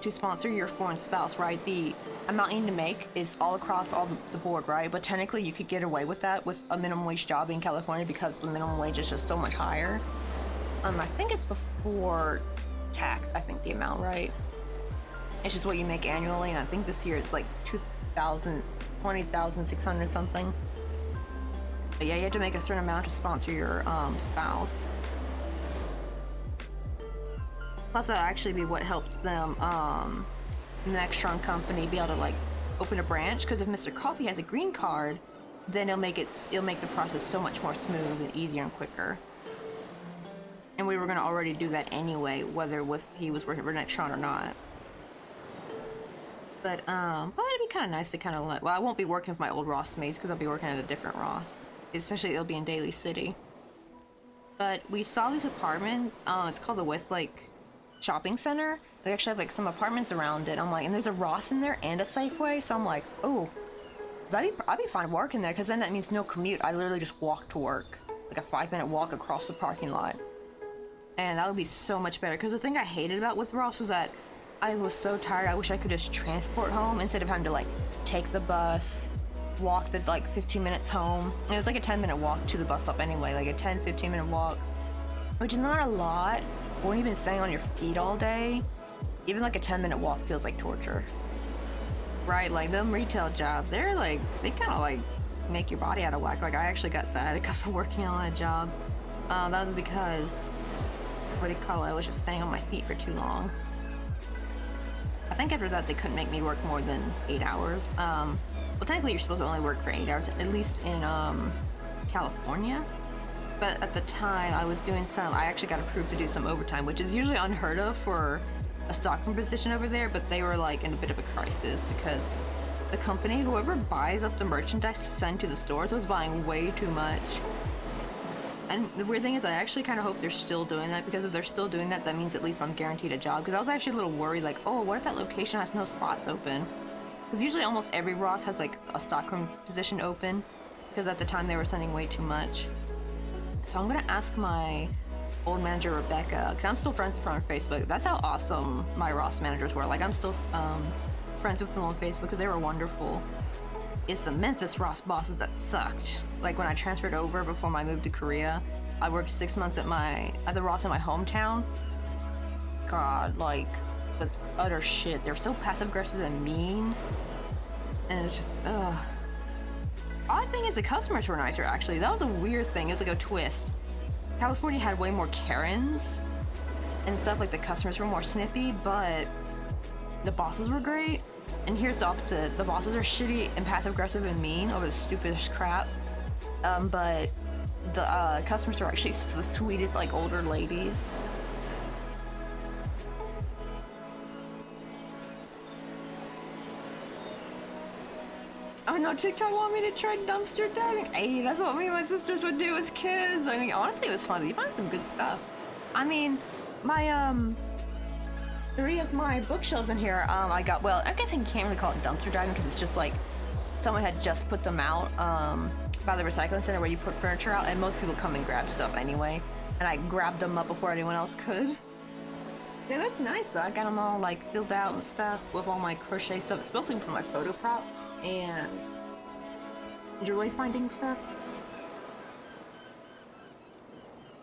to sponsor your foreign spouse, right? The amount you need to make is all across all the board, right? But technically you could get away with that with a minimum wage job in California because the minimum wage is just so much higher. I think it's before tax, I think the amount, right? It's just what you make annually, and I think this year it's like 20,600 something. But yeah, you have to make a certain amount to sponsor your spouse. Plus, that'll actually be what helps them, the next strong company, be able to like open a branch. Because if Mr. Coffee has a green card, then it'll make the process so much more smooth and easier and quicker. And we were gonna already do that anyway, whether he was working for Next Strong or not. But it'd be kind of nice to kind of let. Well, I won't be working with my old Ross mates because I'll be working at a different Ross. Especially it'll be in Daly City. But we saw these apartments. It's called the Westlake shopping center. They actually have like some apartments around it. I'm like, and there's a Ross in there and a Safeway, so I'm like, oh, I'd be fine working there, because then that means no commute. I literally just walk to work, like a 5-minute walk across the parking lot, and that would be so much better. Because the thing I hated about with Ross was that I was so tired. I wish I could just transport home instead of having to like take the bus, walk the like 15 minutes home. And it was like a 10-minute walk to the bus stop anyway, like a 10-15 minute walk, which is not a lot. But when you've been staying on your feet all day, even like a 10-minute walk feels like torture, right? Like them retail jobs, they kind of like make your body out of whack. Like I actually got sciatica for working on that job. That was because, what do you call it, I was just staying on my feet for too long. I think after that they couldn't make me work more than 8 hours. Well, technically you're supposed to only work for 8 hours, at least in California. But at the time I was doing I actually got approved to do some overtime, which is usually unheard of for a stockroom position over there, but they were like in a bit of a crisis because the company, whoever buys up the merchandise to send to the stores, was buying way too much. And the weird thing is, I actually kind of hope they're still doing that, because if they're still doing that, that means at least I'm guaranteed a job. Because I was actually a little worried, like, oh, what if that location has no spots open? Because usually almost every Ross has like a stockroom position open, because at the time they were sending way too much. So I'm gonna ask my old manager Rebecca, because I'm still friends with her on Facebook. That's how awesome my Ross managers were. Like I'm still friends with them on Facebook because they were wonderful. It's the Memphis Ross bosses that sucked. Like when I transferred over before my move to Korea, I worked 6 months at the Ross in my hometown. God, like, was utter shit. They're so passive aggressive and mean, and it's just Odd thing is the customers were nicer actually. That was a weird thing. It was like a twist. California had way more Karens and stuff, like the customers were more snippy, but the bosses were great. And here's the opposite. The bosses are shitty and passive aggressive and mean over the stupidest crap. But the customers are actually the sweetest, like older ladies. Oh no, TikTok want me to try dumpster diving. Hey, that's what me and my sisters would do as kids. I mean, honestly, it was fun. You find some good stuff. I mean, my 3 of my bookshelves in here, I got, well, I guess you can't really call it dumpster diving because it's just like someone had just put them out by the recycling center where you put furniture out, and most people come and grab stuff anyway. And I grabbed them up before anyone else could. They look nice though. I got them all like filled out and stuff with all my crochet stuff, especially for my photo props and jewelry finding stuff.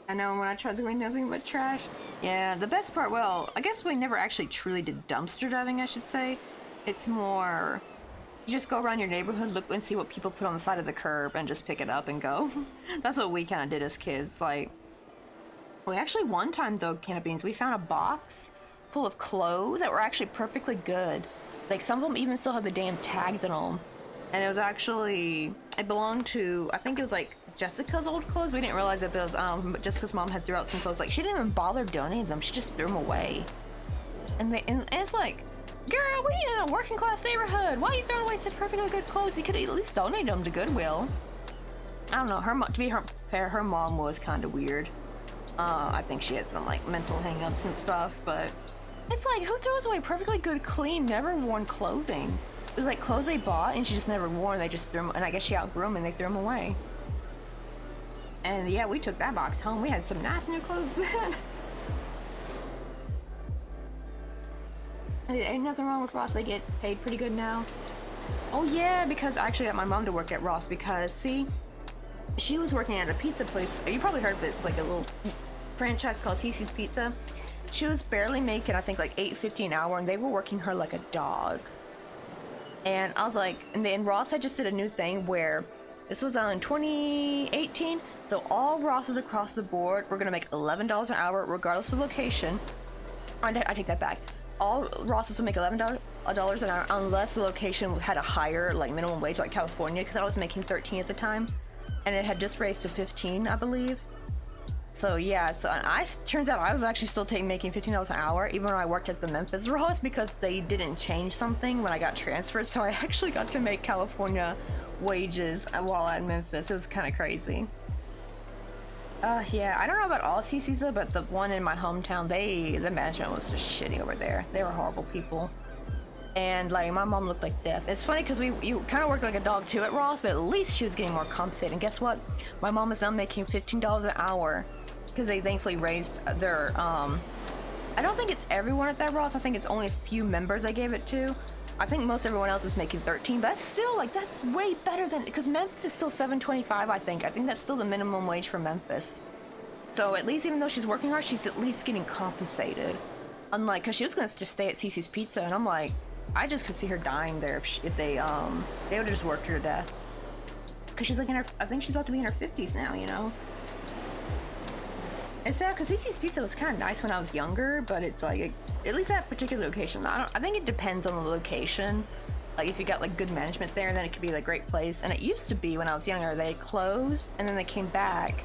I know when I tried to make nothing but trash. Yeah, the best part, well, I guess we never actually truly did dumpster diving, I should say. It's more, you just go around your neighborhood, look and see what people put on the side of the curb and just pick it up and go. That's what we kind of did as kids. Like, we actually one time though, can of beans, we found a box full of clothes that were actually perfectly good. Like some of them even still had the damn tags in them. And it was actually, it belonged to, I think it was like Jessica's old clothes. We didn't realize that it was Jessica's mom had threw out some clothes. Like she didn't even bother donating them. She just threw them away. And it's like, girl, we in a working class neighborhood. Why are you throwing away such perfectly good clothes? You could at least donate them to Goodwill. I don't know. To be fair, her mom was kind of weird. I think she had some like mental hang-ups and stuff, but it's like, who throws away perfectly good, clean, never worn clothing? It was like clothes they bought and she just never wore, and they just threw them, and I guess she outgrew them and they threw them away. And yeah, we took that box home. We had some nice new clothes then. Ain't nothing wrong with Ross. They get paid pretty good now. Oh yeah, because I actually got my mom to work at Ross because, see, she was working at a pizza place. You probably heard of this, like a little franchise called Cece's Pizza. She was barely making, I think, like $8.50 an hour, and they were working her like a dog. And I was like, and then Ross had just did a new thing where this was in 2018. So all Rosses across the board were gonna make $11 an hour, regardless of location. I take that back. All Rosses would make $11 an hour unless the location had a higher like minimum wage, like California, because I was making 13 at the time, and it had just raised to 15, I believe. So yeah, so turns out I was actually still making $15 an hour even when I worked at the Memphis Ross, because they didn't change something when I got transferred. So I actually got to make California wages while at Memphis. It was kind of crazy. Yeah, I don't know about all CCs though, but the one in my hometown, the management was just shitty over there. They were horrible people. And like my mom looked like death. It's funny because you kind of worked like a dog too at Ross, but at least she was getting more compensated. And guess what? My mom is now making $15 an hour because they thankfully raised their I don't think it's everyone at that Ross. I think it's only a few members I gave it to. I think most everyone else is making 13, but that's still like that's way better than because Memphis is still $7.25. I think that's still the minimum wage for Memphis. So at least even though she's working hard, she's at least getting compensated. Unlike because she was gonna just stay at Cece's Pizza, and I'm like, I just could see her dying there if they would have just worked her to death. Because she's like in her, I think she's about to be in her 50s now, you know. It's sad because Cece's Pizza was kind of nice when I was younger, but it's like at least that particular location. I think it depends on the location. Like if you got like good management there, then it could be like a great place. And it used to be when I was younger, they closed and then they came back,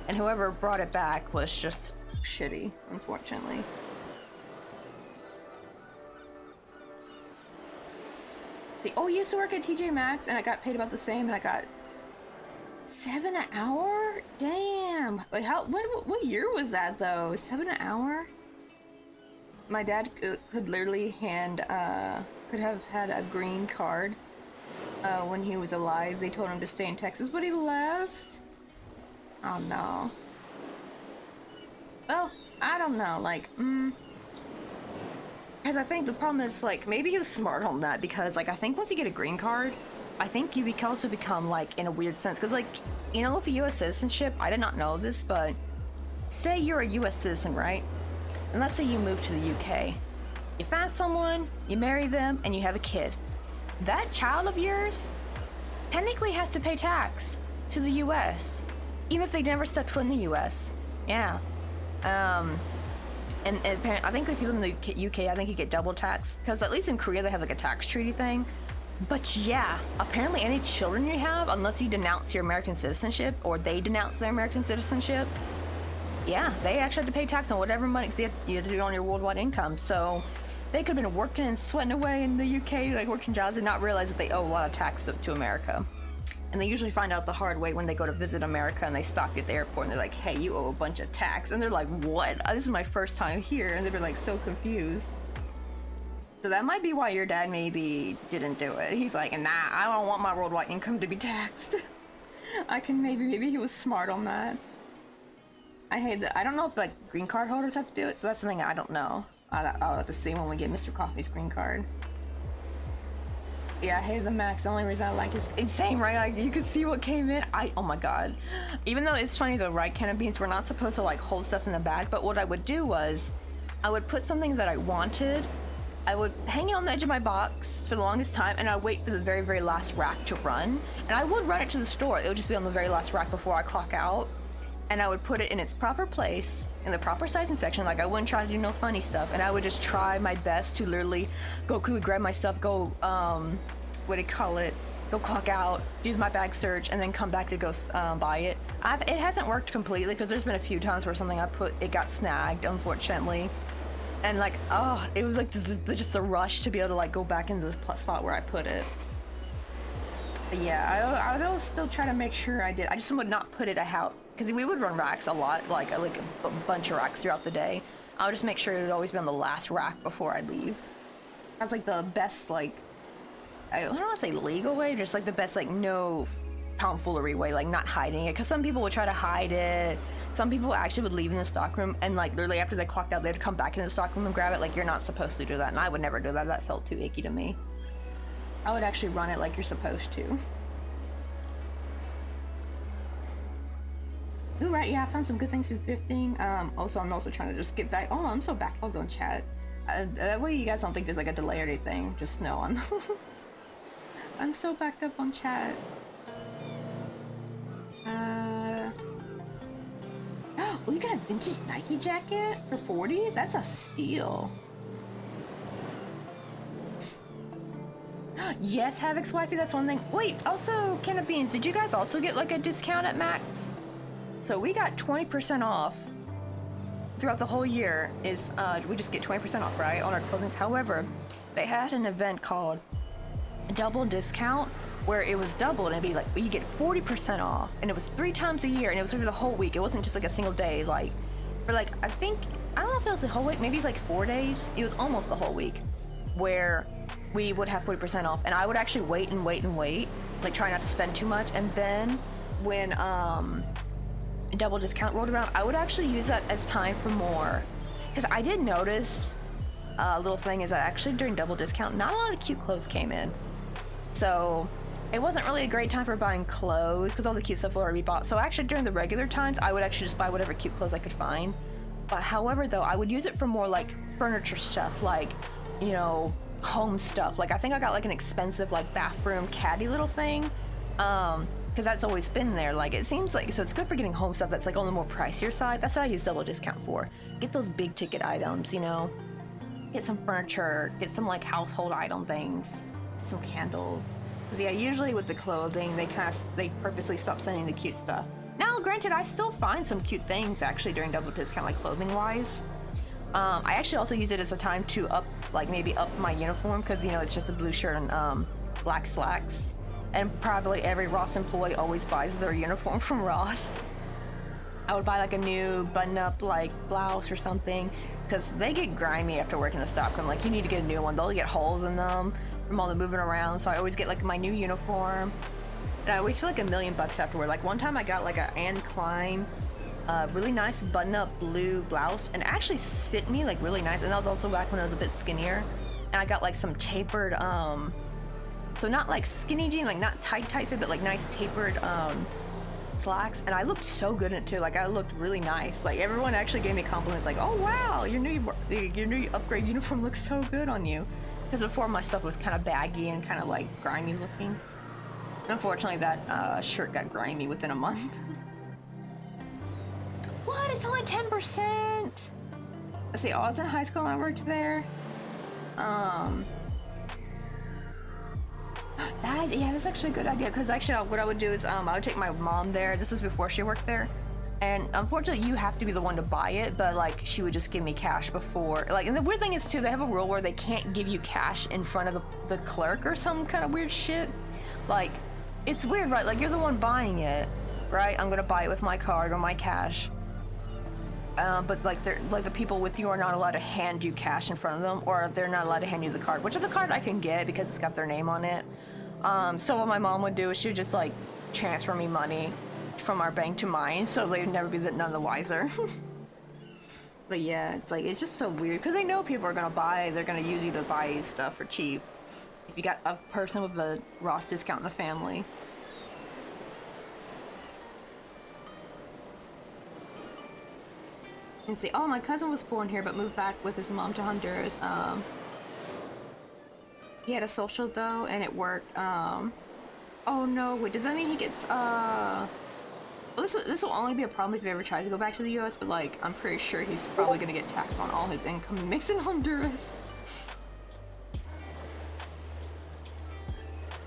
and whoever brought it back was just shitty, unfortunately. See, oh, I used to work at TJ Maxx and I got paid about the same, and I got $7 an hour? Damn. Like how what year was that though? $7 an hour? My dad could literally could have had a green card when he was alive. They told him to stay in Texas, but he left. Oh no. Well, I don't know, like, because I think the problem is, like, maybe he was smart on that, because, like, I think once you get a green card, I think you can also become, like, in a weird sense, because, like, you know, with a U.S. citizenship, I did not know this, but say you're a U.S. citizen, right? And let's say you move to the U.K. You find someone, you marry them, and you have a kid. That child of yours technically has to pay tax to the U.S., even if they never stepped foot in the U.S. Yeah. And I think if you live in the UK, I think you get double tax, because at least in Korea they have like a tax treaty thing. But yeah, apparently any children you have, unless you denounce your American citizenship or they denounce their American citizenship, yeah, they actually have to pay tax on whatever money, because you have to do it on your worldwide income. So they could have been working and sweating away in the UK, like working jobs, and not realize that they owe a lot of tax to America. And they usually find out the hard way when they go to visit America and they stop you at the airport and they're like, hey, you owe a bunch of tax. And they're like, what? This is my first time here. And they're like so confused. So that might be why your dad maybe didn't do it. He's like, nah, I don't want my worldwide income to be taxed. Maybe he was smart on that. I hate that. I don't know if like green card holders have to do it. So that's something I don't know. I'll have to see when we get Mr. Coffee's green card. Yeah, I hate the Max. The only reason I like is insane, right? Like, you could see what came in. Oh my god. Even though it's funny, the right can of beans, we're not supposed to like hold stuff in the bag, but what I would do was I would put something that I wanted, I would hang it on the edge of my box for the longest time, and I'd wait for the very, very last rack to run. And I would run it to the store. It would just be on the very last rack before I clock out. And I would put it in its proper place, in the proper sizing section. Like, I wouldn't try to do no funny stuff. And I would just try my best to literally go quickly grab my stuff, go, what do you call it? Go clock out, do my bag search, and then come back to go buy it. It hasn't worked completely, because there's been a few times where something I put, it got snagged, unfortunately. And like, oh, it was like just a rush to be able to like go back into the spot where I put it. But yeah, I would always still try to make sure I did. I just would not put it out, because we would run racks a lot, like a bunch of racks throughout the day. I would just make sure it would always be on the last rack before I leave. That's like the best, like, I don't want to say legal way, just like the best, like, no tomfoolery way, like not hiding it, because some people would try to hide it. Some people actually would leave in the stockroom, and like literally after they clocked out, they'd come back into the stockroom and grab it. Like, you're not supposed to do that, and I would never do that. That felt too icky to me. I would actually run it like you're supposed to. Ooh, right, yeah, I found some good things with thrifting. Also, I'm also trying to just get back. Oh, I'm so backlogged on chat. That way you guys don't think there's like a delay or anything. Just know I'm so backed up on chat. Oh, you got a vintage Nike jacket for 40? That's a steal. Yes, Havoc's wifey, that's one thing. Wait, also, Can of Beans, did you guys also get like a discount at Max? So we got 20% off throughout the whole year. We just get 20% off, right, on our clothing. However, they had an event called Double Discount, where it was doubled and it'd be like, you get 40% off, and it was 3 times a year, and it was for the whole week. It wasn't just like a single day, like for like, I don't know if it was the whole week, maybe like 4 days. It was almost the whole week where we would have 40% off, and I would actually wait and wait and wait, like try not to spend too much. And then when double discount rolled around, I would actually use that as time for more, because I did notice a little thing is that actually during double discount, not a lot of cute clothes came in. So it wasn't really a great time for buying clothes because all the cute stuff will already be bought. So actually during the regular times, I would actually just buy whatever cute clothes I could find. But however, though, I would use it for more like furniture stuff, like, you know, home stuff. Like I think I got like an expensive like bathroom caddy little thing, because that's always been there. Like it seems like, so it's good for getting home stuff that's like on the more pricier side. That's what I use double discount for. Get those big ticket items, you know, get some furniture, get some like household item things, some candles. Because yeah, usually with the clothing, they purposely stop sending the cute stuff. Now granted, I still find some cute things actually during double discount, like clothing wise. I actually also use it as a time to maybe up my uniform, because you know it's just a blue shirt and black slacks, and probably every Ross employee always buys their uniform from Ross. I would buy like a new button-up like blouse or something, because they get grimy after working the stockroom. Like you need to get a new one; they'll get holes in them from all the moving around. So I always get like my new uniform, and I always feel like $1,000,000 afterward. Like one time I got like a Anne Klein really nice button-up blue blouse, and it actually fit me like really nice. And that was also back when I was a bit skinnier, and I got like some tapered so not like skinny jean, like not tight fit, but like nice tapered slacks, and I looked so good in it too. Like I looked really nice. Like everyone actually gave me compliments like, oh wow, your new upgrade uniform looks so good on you, because before my stuff was kind of baggy and kind of like grimy looking. Unfortunately that shirt got grimy within a month. What? It's only 10%. Let's see. Oh, I was in high school and I worked there. That's actually a good idea, because actually what I would do is I would take my mom there. This was before she worked there, and unfortunately you have to be the one to buy it, but like she would just give me cash before. Like, and the weird thing is too, they have a rule where they can't give you cash in front of the clerk or some kind of weird shit. Like it's weird, right? Like you're the one buying it, right? I'm gonna buy it with my card or my cash. But like the people with you are not allowed to hand you cash in front of them, or they're not allowed to hand you the card, which of the card I can get because it's got their name on it. So what my mom would do is she would just like transfer me money from our bank to mine, so they'd never be none the wiser. But yeah, it's just so weird, because they know people are they're gonna use you to buy stuff for cheap if you got a person with a Ross discount in the family. And see, oh, my cousin was born here but moved back with his mom to Honduras. He had a social though, and it worked. Oh no, wait, does that mean he gets well, this will only be a problem if he ever tries to go back to the US, but like I'm pretty sure he's probably gonna get taxed on all his income he makes in Honduras.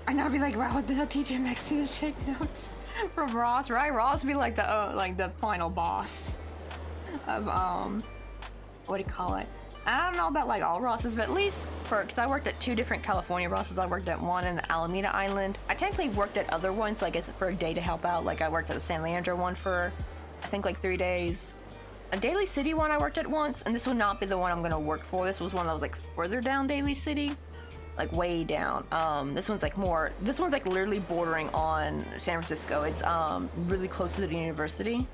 And I'd be like, wow, what the hell, TJ Maxx see the check notes from Ross, right? Ross would be like the final boss of what do you call it? I don't know about like all Rosses, but at least because I worked at 2 different California Rosses. I worked at one in the Alameda Island. I technically worked at other ones, like it's for a day to help out. Like I worked at the San Leandro one for I think like 3 days. A Daly City one I worked at once, and this would not be the one I'm gonna work for. This was one that was like further down Daly City, like way down. This one's like literally bordering on San Francisco. It's really close to the university.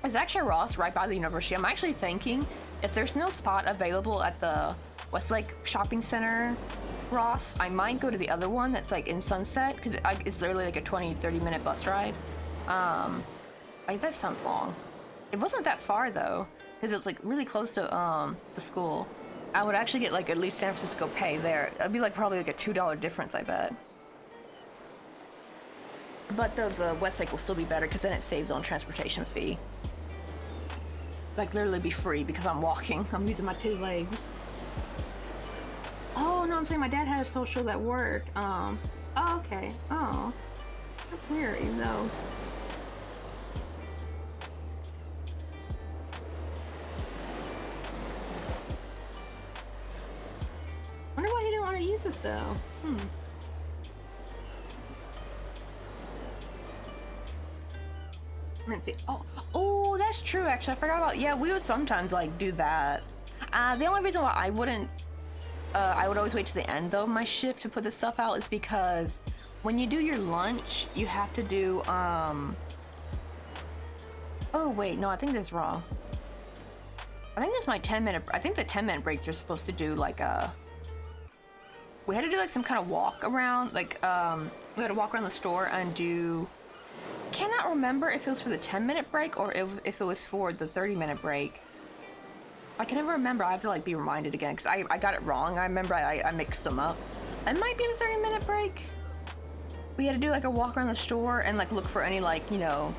There's actually a Ross right by the university. I'm actually thinking if there's no spot available at the Westlake Shopping Center Ross, I might go to the other one that's like in Sunset, because it's literally like a 20-30 minute bus ride. That sounds long. It wasn't that far though, because it was like really close to the school. I would actually get like at least San Francisco pay there. It'd be like probably like a $2 difference, I bet. But the Westlake will still be better, because then it saves on transportation fee. Like literally be free because I'm walking. I'm using my 2 legs. Oh no, I'm saying my dad had a social that worked. Oh okay. Oh, that's weird. Even though. Wonder why he didn't want to use it though. Let's see. Oh, that's true. Actually, I forgot about. Yeah, we would sometimes like do that. The only reason why I wouldn't, I would always wait to the end though of my shift to put this stuff out is because when you do your lunch, you have to do. Oh wait, no, I think that's wrong. I think that's my 10-minute. I think the 10-minute breaks are supposed to do like a. We had to do like some kind of walk around, like we had to walk around the store and do. Cannot remember if it was for the 10-minute break or if it was for the 30-minute break. I can never remember. I have to like be reminded again because I got it wrong. I remember I mixed them up. It might be the 30-minute break. We had to do like a walk around the store and like look for any like, you know,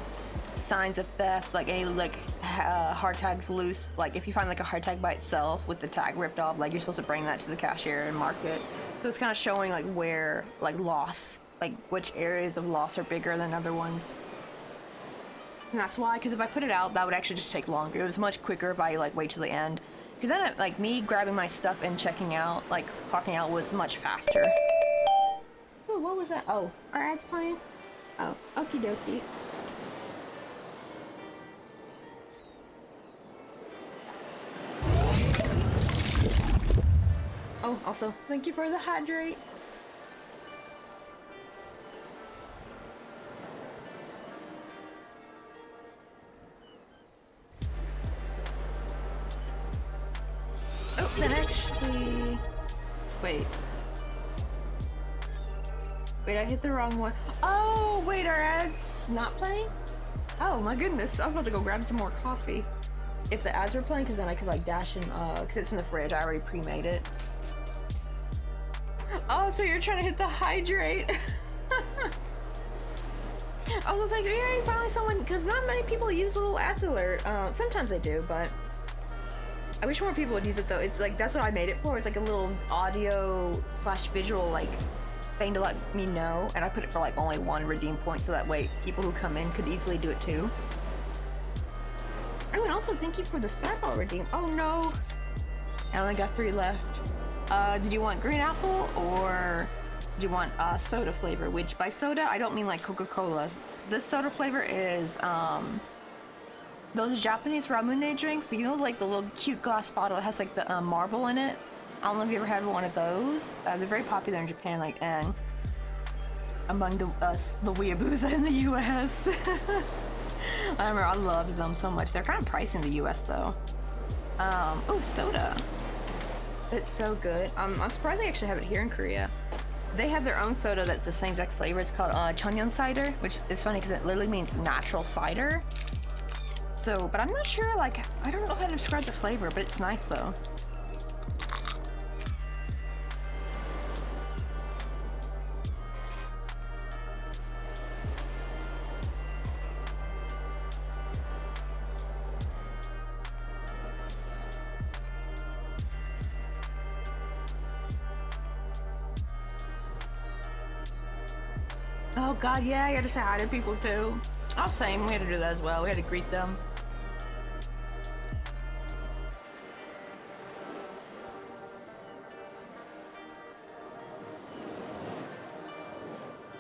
signs of theft, like any like hard tags loose. Like if you find like a hard tag by itself with the tag ripped off, like you're supposed to bring that to the cashier and mark it. So it's kind of showing like where like loss, like which areas of loss are bigger than other ones. And that's why, because if I put it out, that would actually just take longer. It was much quicker if I like wait till the end. Because then like me grabbing my stuff and checking out, like clocking out was much faster. Ooh, what was that? Oh, our ad's playing? Oh, okie dokie. Oh, also, thank you for the hydrate. Oh, then actually... Wait. Wait, I hit the wrong one. Oh, wait, our ad's not playing? Oh, my goodness. I was about to go grab some more coffee. If the ads were playing, because then I could, like, dash in, because it's in the fridge. I already pre-made it. Oh, so you're trying to hit the hydrate. I was like, yeah, finally someone, because not many people use a little ads alert. Sometimes they do, but I wish more people would use it though. It's like, that's what I made it for. It's like a little audio / visual like thing to let me know. And I put it for like only 1 redeem point so that way people who come in could easily do it too. Oh, and also thank you for the Starfall redeem. Oh no. I only got 3 left. Did you want green apple or do you want soda flavor? Which by soda, I don't mean like Coca-Cola. This soda flavor is those Japanese ramune drinks. You know, like the little cute glass bottle that has like the marble in it. I don't know if you ever had one of those. They're very popular in Japan, like and among the weeaboos in the U.S. I remember I loved them so much. They're kind of pricey in the U.S. though. Oh, soda. It's so good. I'm surprised they actually have it here in Korea. They have their own soda that's the same exact flavor. It's called Cheonyeon cider, which is funny because it literally means natural cider. So, but I'm not sure, like, I don't know how to describe the flavor, but it's nice though. Oh god, yeah, I gotta say hi to people too. Oh, same, we had to do that as well. We had to greet them.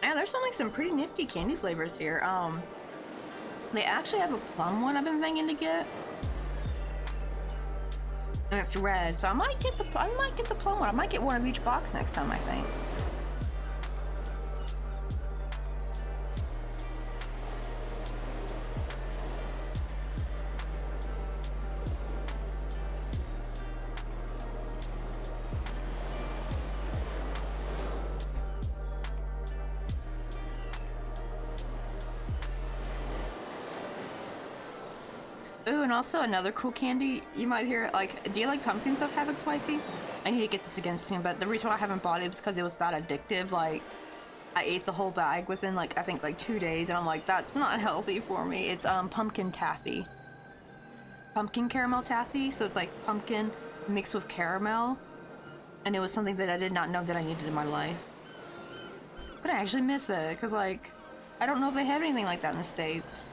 Yeah, there's some pretty nifty candy flavors here. They actually have a plum one I've been thinking to get. And it's red, so I might get the plum one. I might get one of each box next time, I think. Ooh, and also another cool candy you might hear, like, do you like pumpkin stuff, Havoc's wifey? I need to get this again soon, but the reason why I haven't bought it is because it was that addictive. Like, I ate the whole bag within, like, I think, like, 2 days, and I'm like, that's not healthy for me. It's, pumpkin taffy. Pumpkin caramel taffy, so it's, like, pumpkin mixed with caramel, and it was something that I did not know that I needed in my life. But I actually miss it, because, like, I don't know if they have anything like that in the States.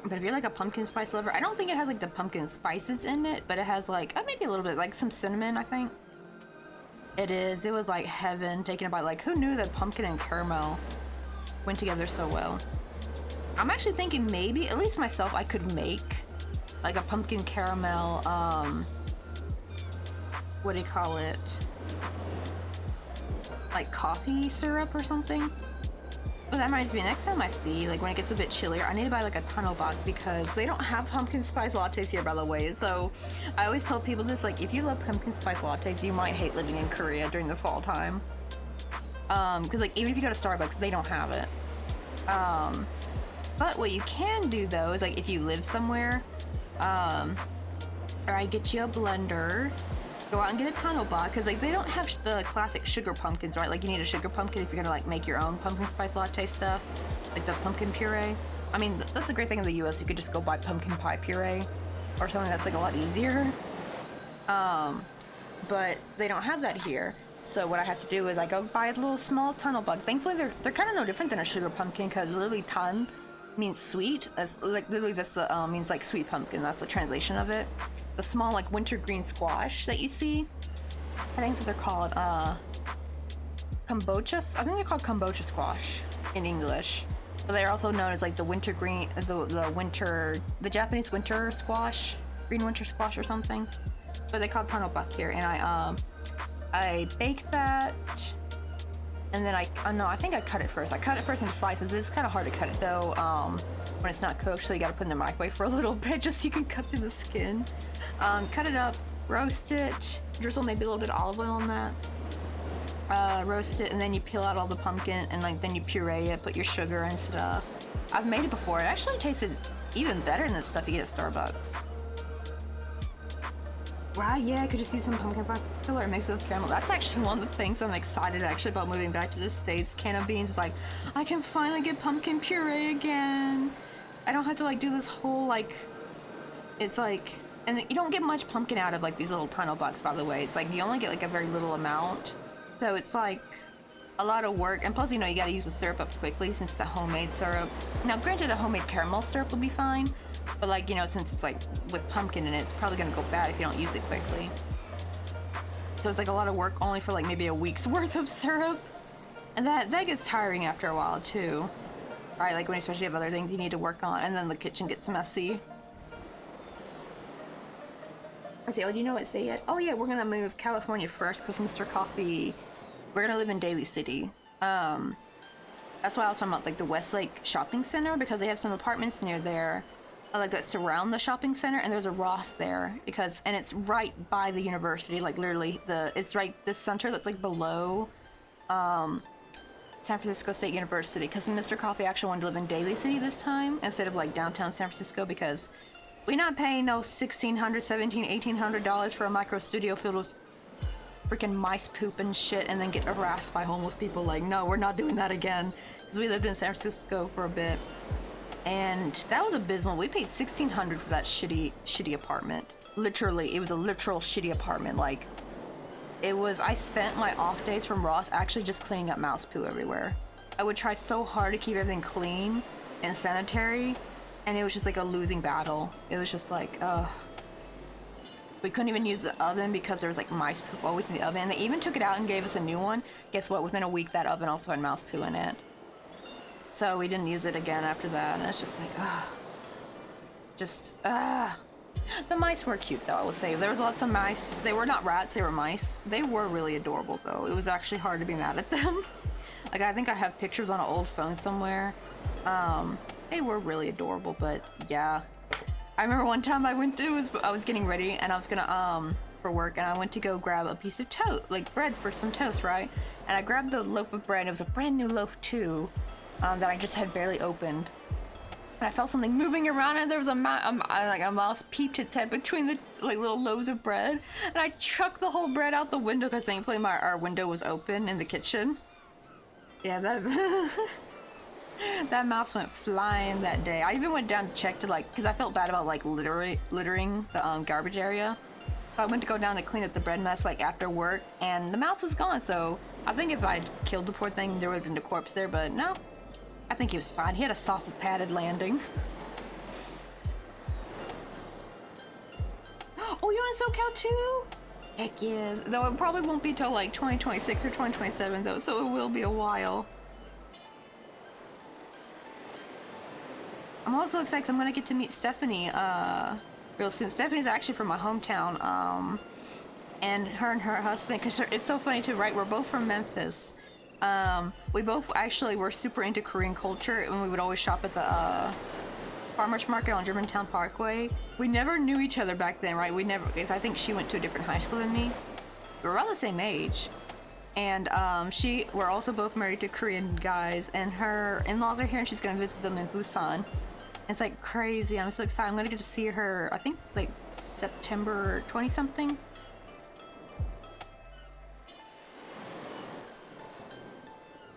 But if you're like a pumpkin spice lover, I don't think it has like the pumpkin spices in it, but it has like, maybe a little bit, like some cinnamon, I think. It was like heaven taking a bite. Like, who knew that pumpkin and caramel went together so well. I'm actually thinking maybe, at least myself, I could make like a pumpkin caramel, what do you call it? Like coffee syrup or something. Oh, that reminds me, next time I see, like when it gets a bit chillier, I need to buy like a tunnel box because they don't have pumpkin spice lattes here, by the way. So I always tell people this, like if you love pumpkin spice lattes, you might hate living in Korea during the fall time. Because like even if you go to Starbucks, they don't have it. But what you can do though is like if you live somewhere, or I get you a blender, go out and get a tunnel box, because like they don't have the classic sugar pumpkins, right? Like you need a sugar pumpkin if you're gonna like make your own pumpkin spice latte stuff, like the pumpkin puree. I mean, that's the great thing in the US, you could just go buy pumpkin pie puree or something that's like a lot easier. But they don't have that here. So what I have to do is I go buy a little small tunnel bug. Thankfully, they're kind of no different than a sugar pumpkin, because literally ton means sweet. As like literally this means like sweet pumpkin. That's the translation of it. The small like wintergreen squash that you see, I think that's what they're called. Kombucha. I think they're called kombucha squash in English, but they're also known as like the wintergreen, the Japanese winter squash, green winter squash or something. But they call it tanobak here, and I baked that, and then I think I cut it first. I cut it first into slices. It's kind of hard to cut it though when it's not cooked, so you got to put it in the microwave for a little bit just so you can cut through the skin. Cut it up, roast it, drizzle maybe a little bit of olive oil on that. Roast it, and then you peel out all the pumpkin, and like then you puree it, put your sugar and stuff. I've made it before. It actually tasted even better than the stuff you get at Starbucks. Wow, yeah, I could just use some pumpkin pie filler and mix it with caramel. That's actually one of the things I'm excited actually about moving back to the States. Can of beans, like, I can finally get pumpkin puree again. I don't have to like do this whole like, it's like, and you don't get much pumpkin out of like these little tunnel bugs, by the way. It's like you only get like a very little amount. So it's like a lot of work, and plus you know you gotta use the syrup up quickly since it's a homemade syrup. Now granted, a homemade caramel syrup will be fine, but like, you know, since it's like with pumpkin in it, it's probably gonna go bad if you don't use it quickly. So it's like a lot of work only for like maybe a week's worth of syrup, and that gets tiring after a while too, right? Like when especially have other things you need to work on, and then the kitchen gets messy. I say, oh, do you know what to say yet? Oh yeah, we're gonna move California first because Mr. Coffee, we're gonna live in Daly City. That's why I was talking about like the Westlake Shopping Center, because they have some apartments near there, like that surround the shopping center, and there's a Ross there and it's right by the university, like literally it's right this center that's like below San Francisco State University, because Mr. Coffee actually wanted to live in Daly City this time instead of like downtown San Francisco, because we're not paying no $1,600, $1,700, $1,800 for a micro studio filled with freaking mice poop and shit, and then get harassed by homeless people. Like, no, we're not doing that again, because we lived in San Francisco for a bit, and that was abysmal. We paid $1,600 for that shitty apartment. Literally, it was a literal shitty apartment. Like, it was. I spent my off days from Ross actually just cleaning up mouse poo everywhere. I would try so hard to keep everything clean and sanitary, and it was just like a losing battle. It was just like, we couldn't even use the oven because there was like mice poop always in the oven. They even took it out and gave us a new one. Guess what? Within a week, that oven also had mouse poo in it. So we didn't use it again after that. And it's just like, The mice were cute though, I will say. There was lots of mice. They were not rats, they were mice. They were really adorable though. It was actually hard to be mad at them. Like, I think I have pictures on an old phone somewhere. They were really adorable, but yeah. I remember one time I was getting ready and I was gonna, for work, and I went to go grab a piece of toast, like bread for some toast, right? And I grabbed the loaf of bread. It was a brand new loaf too, that I just had barely opened. And I felt something moving around, and there was a mouse peeped its head between the like little loaves of bread, and I chucked the whole bread out the window because thankfully our window was open in the kitchen. Yeah, that mouse went flying that day. I even went down to check to because I felt bad about like littering the garbage area. So I went to go down to clean up the bread mess like after work, and the mouse was gone. So I think if I'd killed the poor thing, there would have been a corpse there, but no. I think he was fine. He had a soft padded landing. Oh, you're on SoCal too? Heck yes. Though it probably won't be till like 2026 or 2027 though, so it will be a while. I'm also excited 'cause I'm gonna get to meet Stephanie real soon. Stephanie's actually from my hometown, and her husband, because it's so funny too, right? We're both from Memphis. We both actually were super into Korean culture, and we would always shop at the farmers market on Germantown Parkway. We never knew each other back then, right? We never, because I think she went to a different high school than me. We're around the same age. And we're also both married to Korean guys, and her in-laws are here, and she's gonna visit them in Busan. It's like crazy. I'm so excited. I'm gonna get to see her, I think like September 20 something.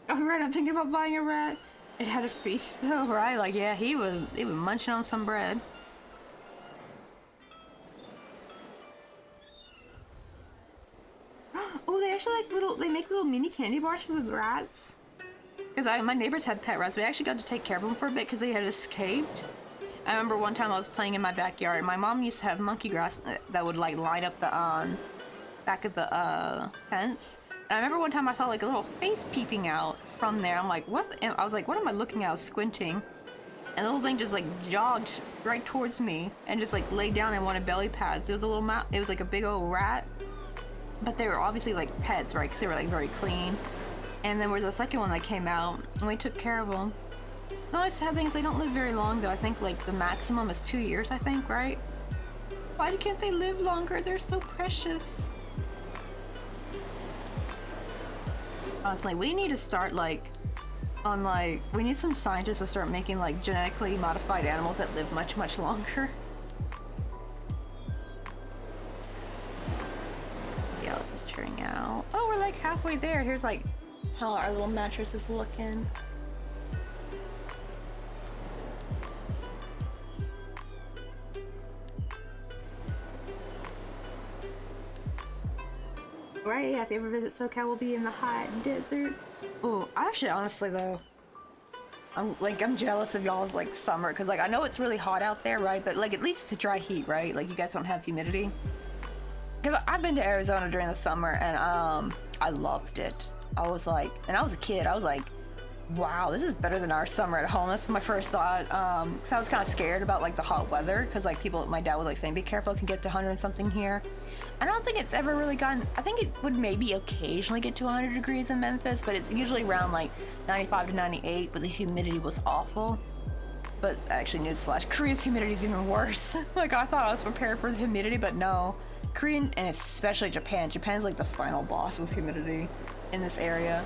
Oh right, I'm thinking about buying a rat. It had a feast though, right? Like yeah, he was munching on some bread. Oh, they actually they make little mini candy bars for the rats. Because my neighbors had pet rats. We actually got to take care of them for a bit because they had escaped. I remember one time I was playing in my backyard. My mom used to have monkey grass that would like light up the back of the fence. And I remember one time I saw like a little face peeping out from there. I'm like, what? And I was like, what am I looking at? I was squinting. And the little thing just like jogged right towards me and just like laid down and wanted belly pads. It was a little it was like a big old rat. But they were obviously like pets, right? Because they were like very clean. And then there was a second one that came out, and we took care of them. The only sad thing is they don't live very long, though. I think like the maximum is 2 years, I think, right? Why can't they live longer? They're so precious. Honestly, we need to start we need some scientists to start making like genetically modified animals that live much, much longer. How this is turning out. Oh, we're like halfway there. Here's like how our little mattress is looking. Right, yeah, if you ever visit SoCal, we'll be in the hot desert. Oh, actually, honestly though, I'm jealous of y'all's like summer, because like I know it's really hot out there, right? But like at least it's a dry heat, right? Like you guys don't have humidity. Because I've been to Arizona during the summer, and I loved it. I was like, and I was a kid, I was like, wow, this is better than our summer at home. That's my first thought. Because I was kind of scared about like the hot weather, because like my dad was like saying, be careful, it can get to 100 and something here. I don't think it's ever really gotten, I think it would maybe occasionally get to 100 degrees in Memphis, but it's usually around like 95 to 98, but the humidity was awful. But actually, newsflash, Korea's humidity is even worse. Like I thought I was prepared for the humidity, but no. Korean, and especially Japan's like the final boss with humidity in this area.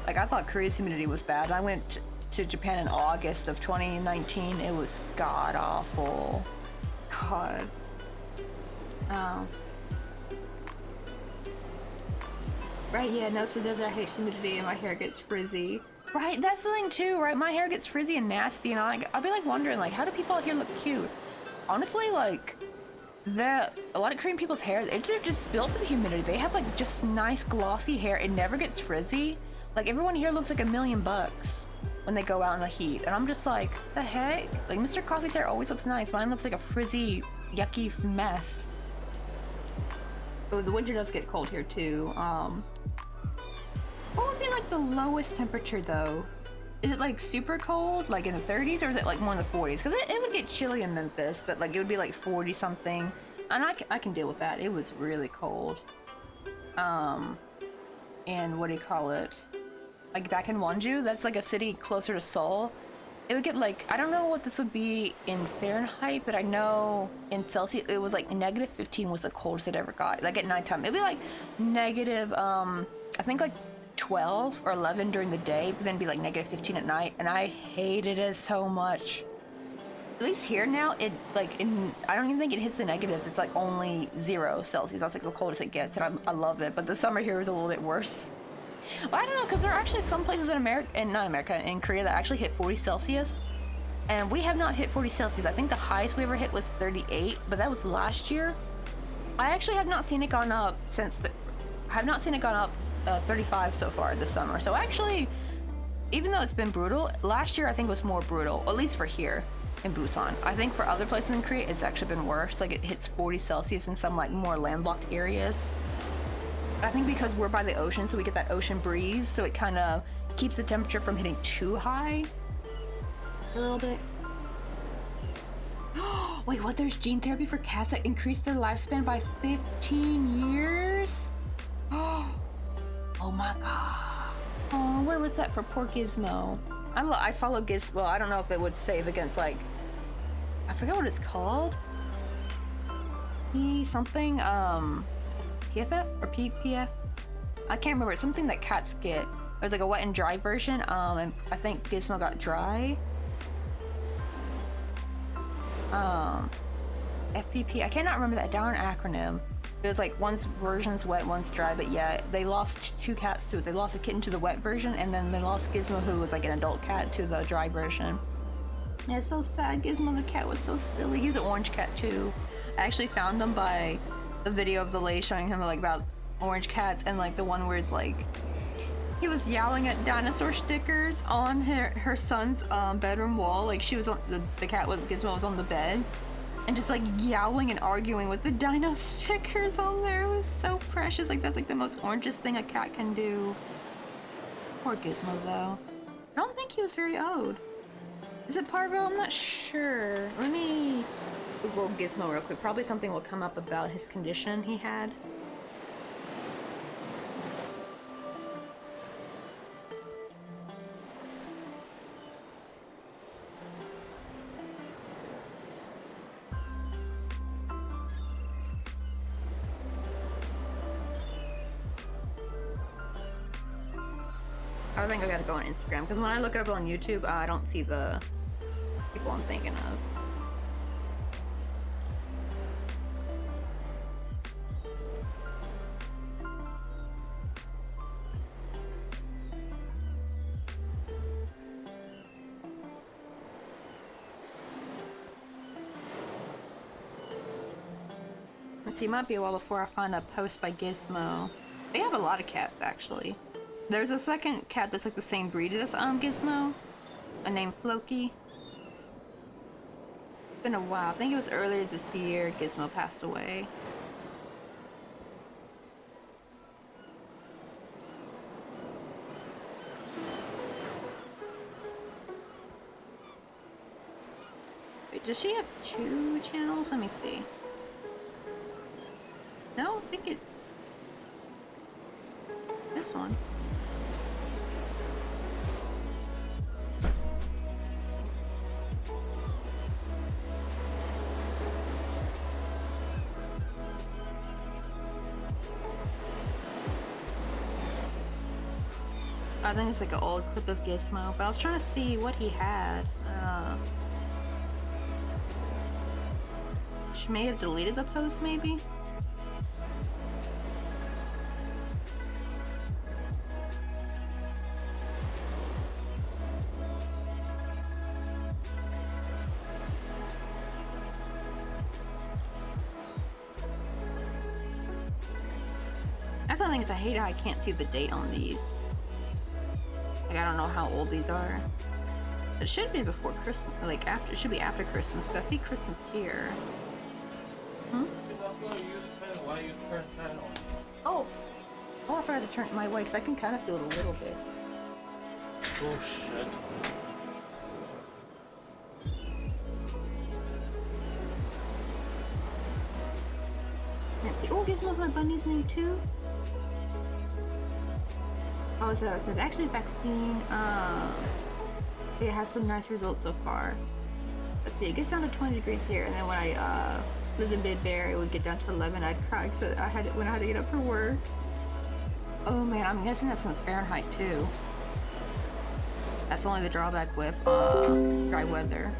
Like I thought Korea's humidity was bad. I went to Japan in August of 2019. It was god awful. God. Oh. Right, yeah, no, so does I hate humidity and my hair gets frizzy. Right, that's the thing too, right? My hair gets frizzy and nasty, and I'll be like wondering, like, how do people out here look cute? Honestly, like, a lot of Korean people's hair, they're just built for the humidity. They have like just nice glossy hair. It never gets frizzy. Like everyone here looks like $1,000,000 when they go out in the heat, and I'm just like, the heck? Like Mr. Coffee's hair always looks nice. Mine looks like a frizzy, yucky mess. Oh, the winter does get cold here too. What would be like the lowest temperature though? Is it like super cold, like in the 30s, or is it like more in the 40s? Because it would get chilly in Memphis, but like it would be like 40 something, and I can deal with that. It was really cold. And what do you call it? Like back in Wonju, that's like a city closer to Seoul. It would get like, I don't know what this would be in Fahrenheit, but I know in Celsius it was like -15 was the coldest it ever got. Like at nighttime, it'd be like negative, I think like 12 or 11 during the day, but then be like -15 at night, and I hated it so much. At least here now, it like I don't even think it hits the negatives. It's like only 0 Celsius. That's like the coldest it gets, and I love it. But the summer here is a little bit worse. Well, I don't know, because there are actually some places in in Korea that actually hit 40 Celsius, and we have not hit 40 Celsius. I think the highest we ever hit was 38, but that was last year. I actually have not seen it gone up since. I have not seen it gone up 35 so far this summer. So actually, even though it's been brutal, last year I think was more brutal, at least for here in Busan. I think for other places in Korea, it's actually been worse. Like it hits 40 Celsius in some like more landlocked areas. I think because we're by the ocean, so we get that ocean breeze, so it kind of keeps the temperature from hitting too high a little bit. Wait, what? There's gene therapy for cats that increase their lifespan by 15 years? Oh my god. Oh, where was that for poor Gizmo? I follow Gizmo. Well, I don't know if it would save against, like, I forget what it's called. Something, PFF or PPF? I can't remember. It's something that cats get. There's like a wet and dry version, and I think Gizmo got dry. FPP, I cannot remember that darn acronym. It was like one's version's wet, one's dry, but yeah, they lost 2 cats to it. They lost a kitten to the wet version, and then they lost Gizmo, who was like an adult cat, to the dry version. Yeah, it's so sad. Gizmo the cat was so silly. He was an orange cat too. I actually found him by the video of the lady showing him like about orange cats, and like the one where it's like he was yelling at dinosaur stickers on her son's bedroom wall. Like she was on the cat was Gizmo was on the bed and just like yowling and arguing with the dino stickers on there. It was so precious. Like that's like the most orangest thing a cat can do. Poor Gizmo though. I don't think he was very old. Is it Parvo? I'm not sure. Let me Google Gizmo real quick. Probably something will come up about his condition he had. I think I gotta go on Instagram, because when I look it up on YouTube, I don't see the people I'm thinking of. Let's see, it might be a while before I find a post by Gizmo. They have a lot of cats, actually. There's a second cat that's like the same breed as Gizmo, named Floki. It's been a while. I think it was earlier this year Gizmo passed away. Wait, does she have 2 channels? Let me see. No, I think it's this one. I think it's like an old clip of Gizmo, but I was trying to see what he had. She may have deleted the post, maybe? That's the thing is I hate how I can't see the date on these. Like I don't know how old these are. It should be before Christmas, like after. It should be after Christmas, but I see Christmas here. Why you turn that on? Oh, I forgot to turn my way, because I can kind of feel it a little bit. Oh shit. Let's see. Oh, Gizmo's my bunny's name too. Oh, so it says actually vaccine. It has some nice results so far. Let's see. It gets down to 20 degrees here, and then when I lived in Big Bear, it would get down to 11. I'd cry because I had to get up for work. Oh man, I'm guessing that's in Fahrenheit too. That's only the drawback with dry weather.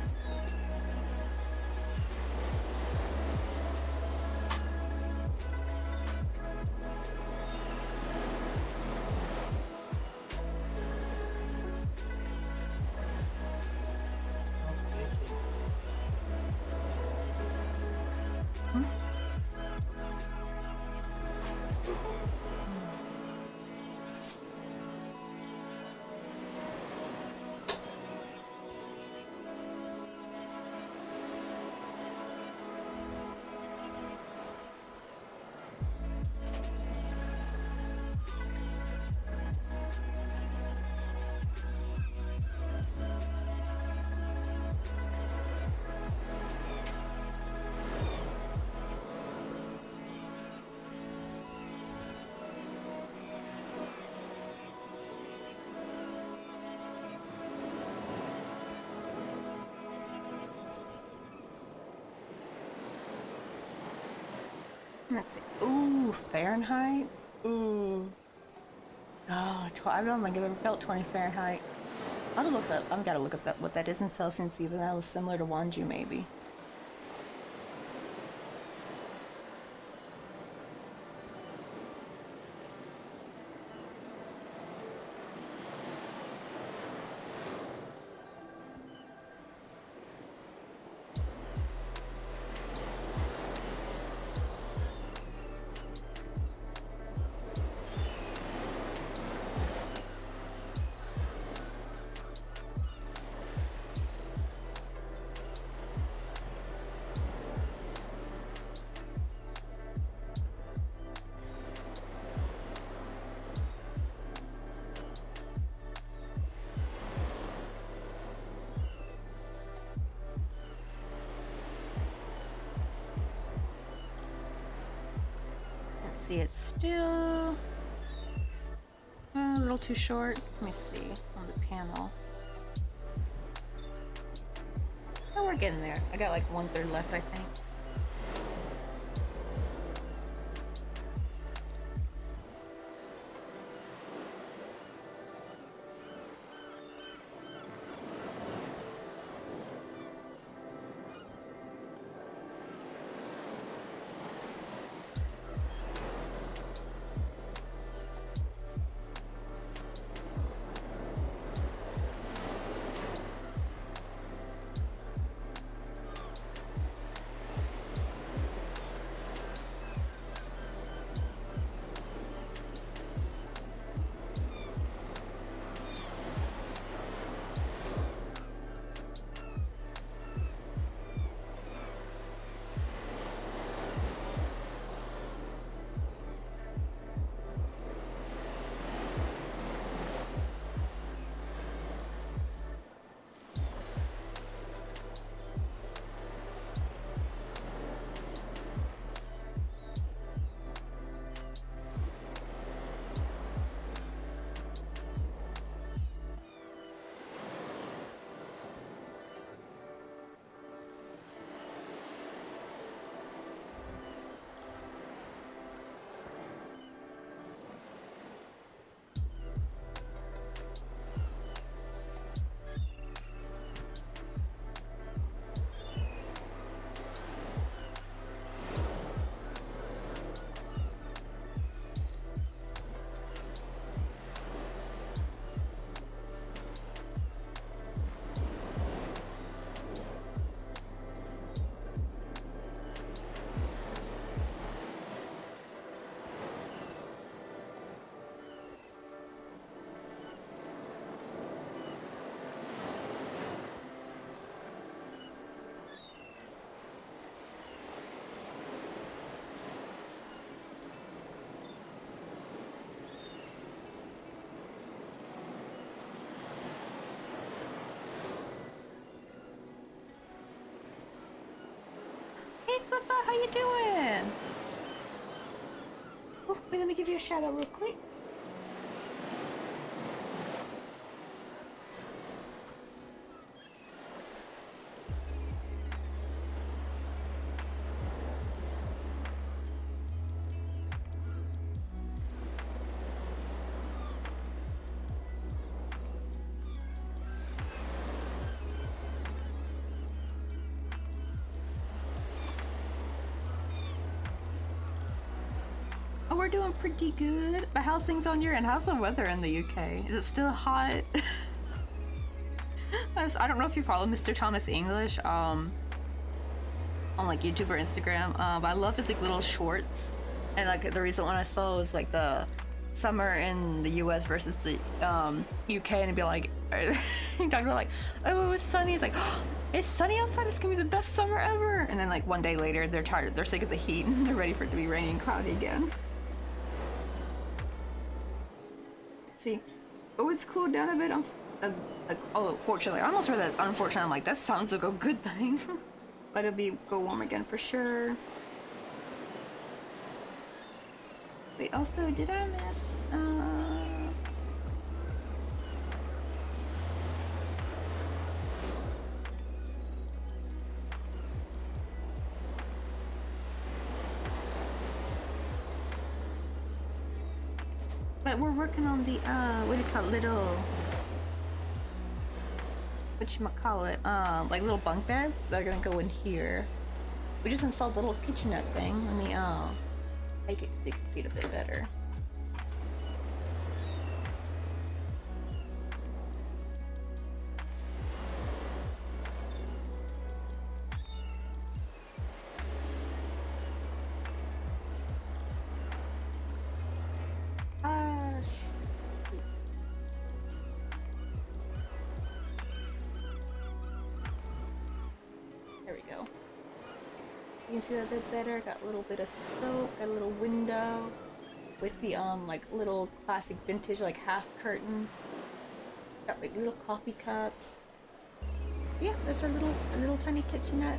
Let's see. Ooh, Fahrenheit. Ooh. God, I don't think I've ever felt 20 Fahrenheit. I'll look up. I've got to look up what that is in Celsius. Even that was similar to Wanju, maybe. See, it's still a little too short. Let me see on the panel. Oh, we're getting there. I got like 1/3 left, I think. Hey Flippa, how you doing? Oh, wait, let me give you a shout out real quick. We're doing pretty good. But how's things on your end? How's the weather in the UK? Is it still hot? I don't know if you follow Mr. Thomas English on like YouTube or Instagram, but I love his like little shorts. And like the recent one I saw was like the summer in the US versus the UK, and it'd be like he talked about like, oh, it was sunny. It's like, oh, it's sunny outside. It's gonna be the best summer ever. And then like one day later, they're tired. They're sick of the heat, and they're ready for it to be rainy and cloudy again. See, oh, it's cooled down a bit. Like, oh, fortunately, I almost read that as unfortunate. I'm like, that sounds like a good thing. But it'll go warm again for sure. Wait, also, did I miss? we're working on the what do you call it? Little, whatchamacallit, like little bunk beds that are gonna go in here. We just installed the little kitchenette thing. Let me make it so you can see it a bit better. There we go. You can see that a bit better. Got a little bit of scope, got a little window with the like little classic vintage like half curtain. Got like little coffee cups. Yeah, that's our little tiny kitchenette.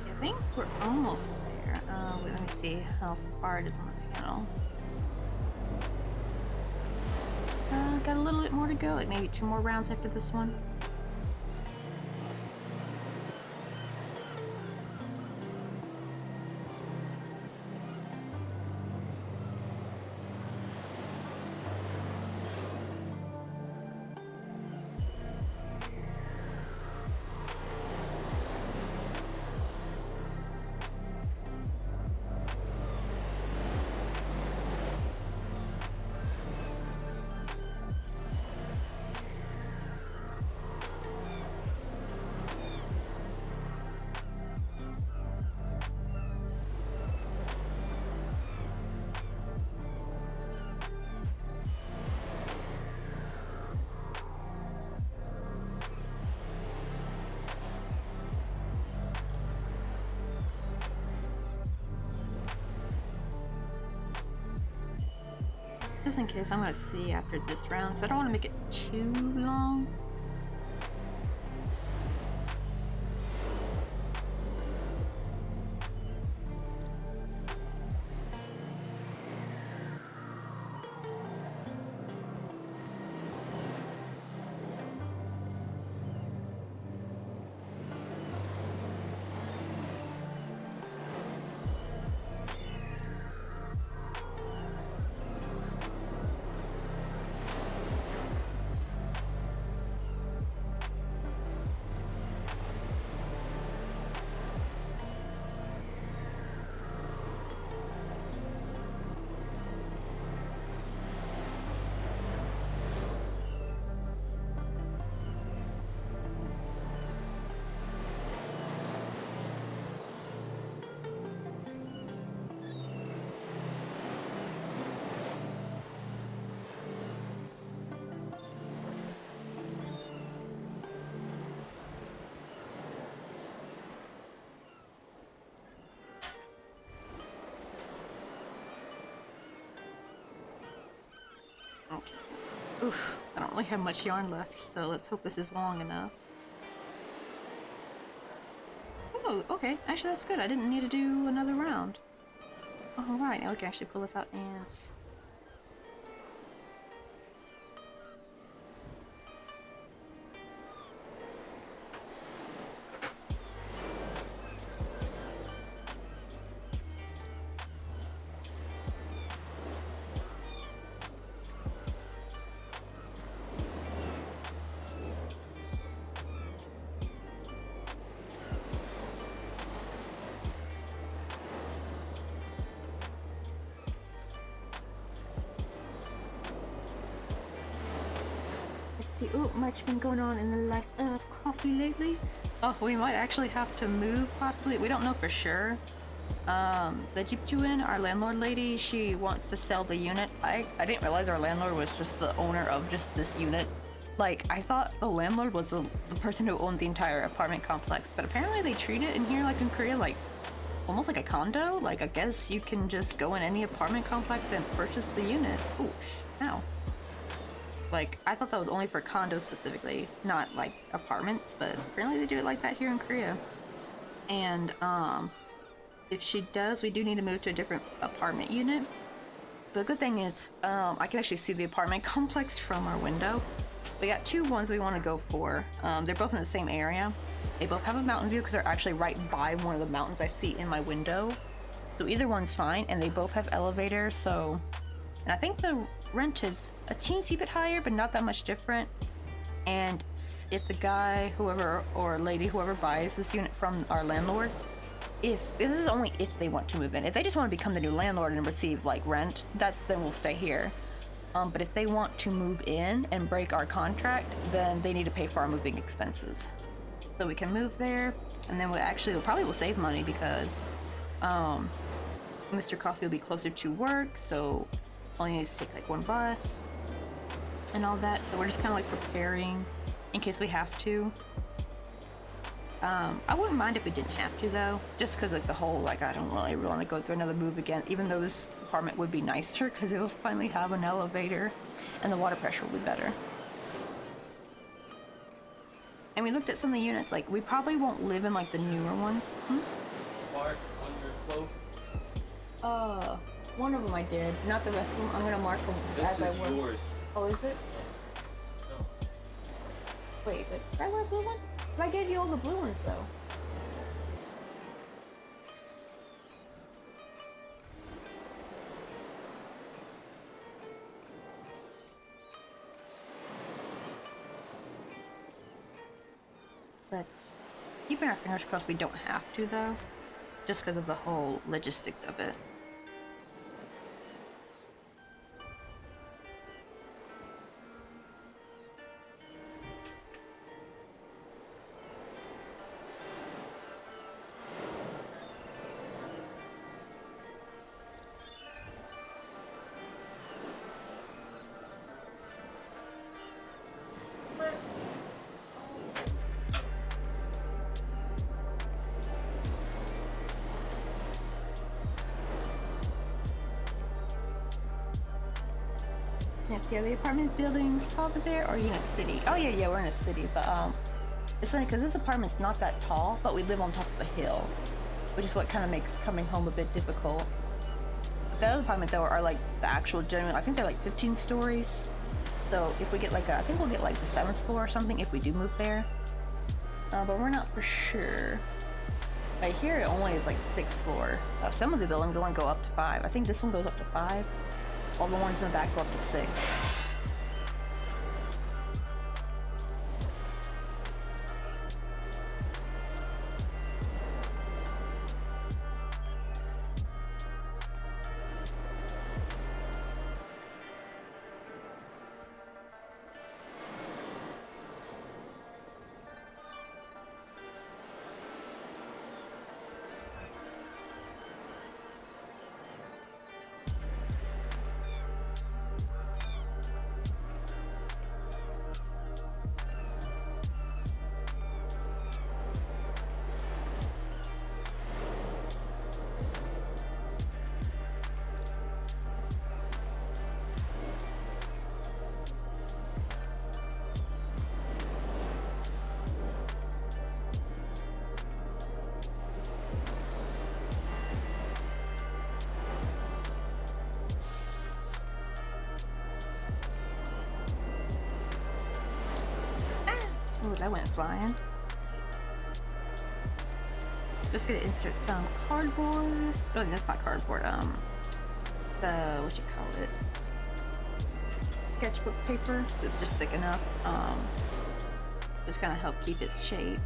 I think we're almost there. Wait, let me see how far it is on the panel. Got a little bit more to go, like maybe 2 more rounds after this one. Just in case, I'm gonna see after this round, because I don't want to make it too long. Okay. Oof, I don't really have much yarn left, so let's hope this is long enough. Oh, okay. Actually, that's good. I didn't need to do another round. Alright, now we can actually pull this out and... Oh, much been going on in the life of coffee lately. Oh, we might actually have to move, possibly. We don't know for sure. The Jeeptuin, our landlord lady, she wants to sell the unit. I didn't realize our landlord was just the owner of just this unit. Like, I thought the landlord was the person who owned the entire apartment complex, but apparently they treat it in here, like in Korea, like almost like a condo. Like, I guess you can just go in any apartment complex and purchase the unit. Ooh, ow. Like, I thought that was only for condos specifically, not like apartments, but apparently they do it like that here in Korea. And if she does, we do need to move to a different apartment unit. The good thing is, I can actually see the apartment complex from our window. We got two ones we want to go for. They're both in the same area. They both have a mountain view because they're actually right by one of the mountains I see in my window. So either one's fine, and they both have elevators, so... And I think the rent is a teensy bit higher, but not that much different. And if the guy, whoever, or lady, whoever buys this unit from our landlord, this is only if they want to move in. If they just want to become the new landlord and receive like rent, then we'll stay here. But if they want to move in and break our contract, then they need to pay for our moving expenses. So we can move there, and then we'll probably save money because Mr. Coffee will be closer to work, so only need to take like one bus and all that. So we're just kind of like preparing in case we have to. I wouldn't mind if we didn't have to though, just because like the whole like I don't really want to go through another move again, even though this apartment would be nicer because it will finally have an elevator and the water pressure will be better. And we looked at some of the units, like we probably won't live in like the newer ones. Mark on your clothes. One of them I did, not the rest of them. I'm gonna mark them as I work. This is yours. Oh, is it? No. Wait, but did I wear a blue one? I gave you all the blue ones though. But keeping our fingers crossed we don't have to though, just because of the whole logistics of it. Yeah, the apartment buildings top of there, or are you in a city? Oh yeah, we're in a city, but it's funny because this apartment's not that tall, but we live on top of a hill, which is what kind of makes coming home a bit difficult. The other apartment though are like the actual genuine, I think they're like 15 stories. So if we get like I think we'll get like the 7th floor or something if we do move there. But we're not for sure. Right here it only is like 6th floor. Some of the buildings only go up to 5. I think this one goes up to 5. All the ones in the back go up to 6. Oh, that went flying. Just gonna insert some cardboard. Oh, that's not cardboard. What you call it? Sketchbook paper. It's just thick enough. Just gonna help keep its shape.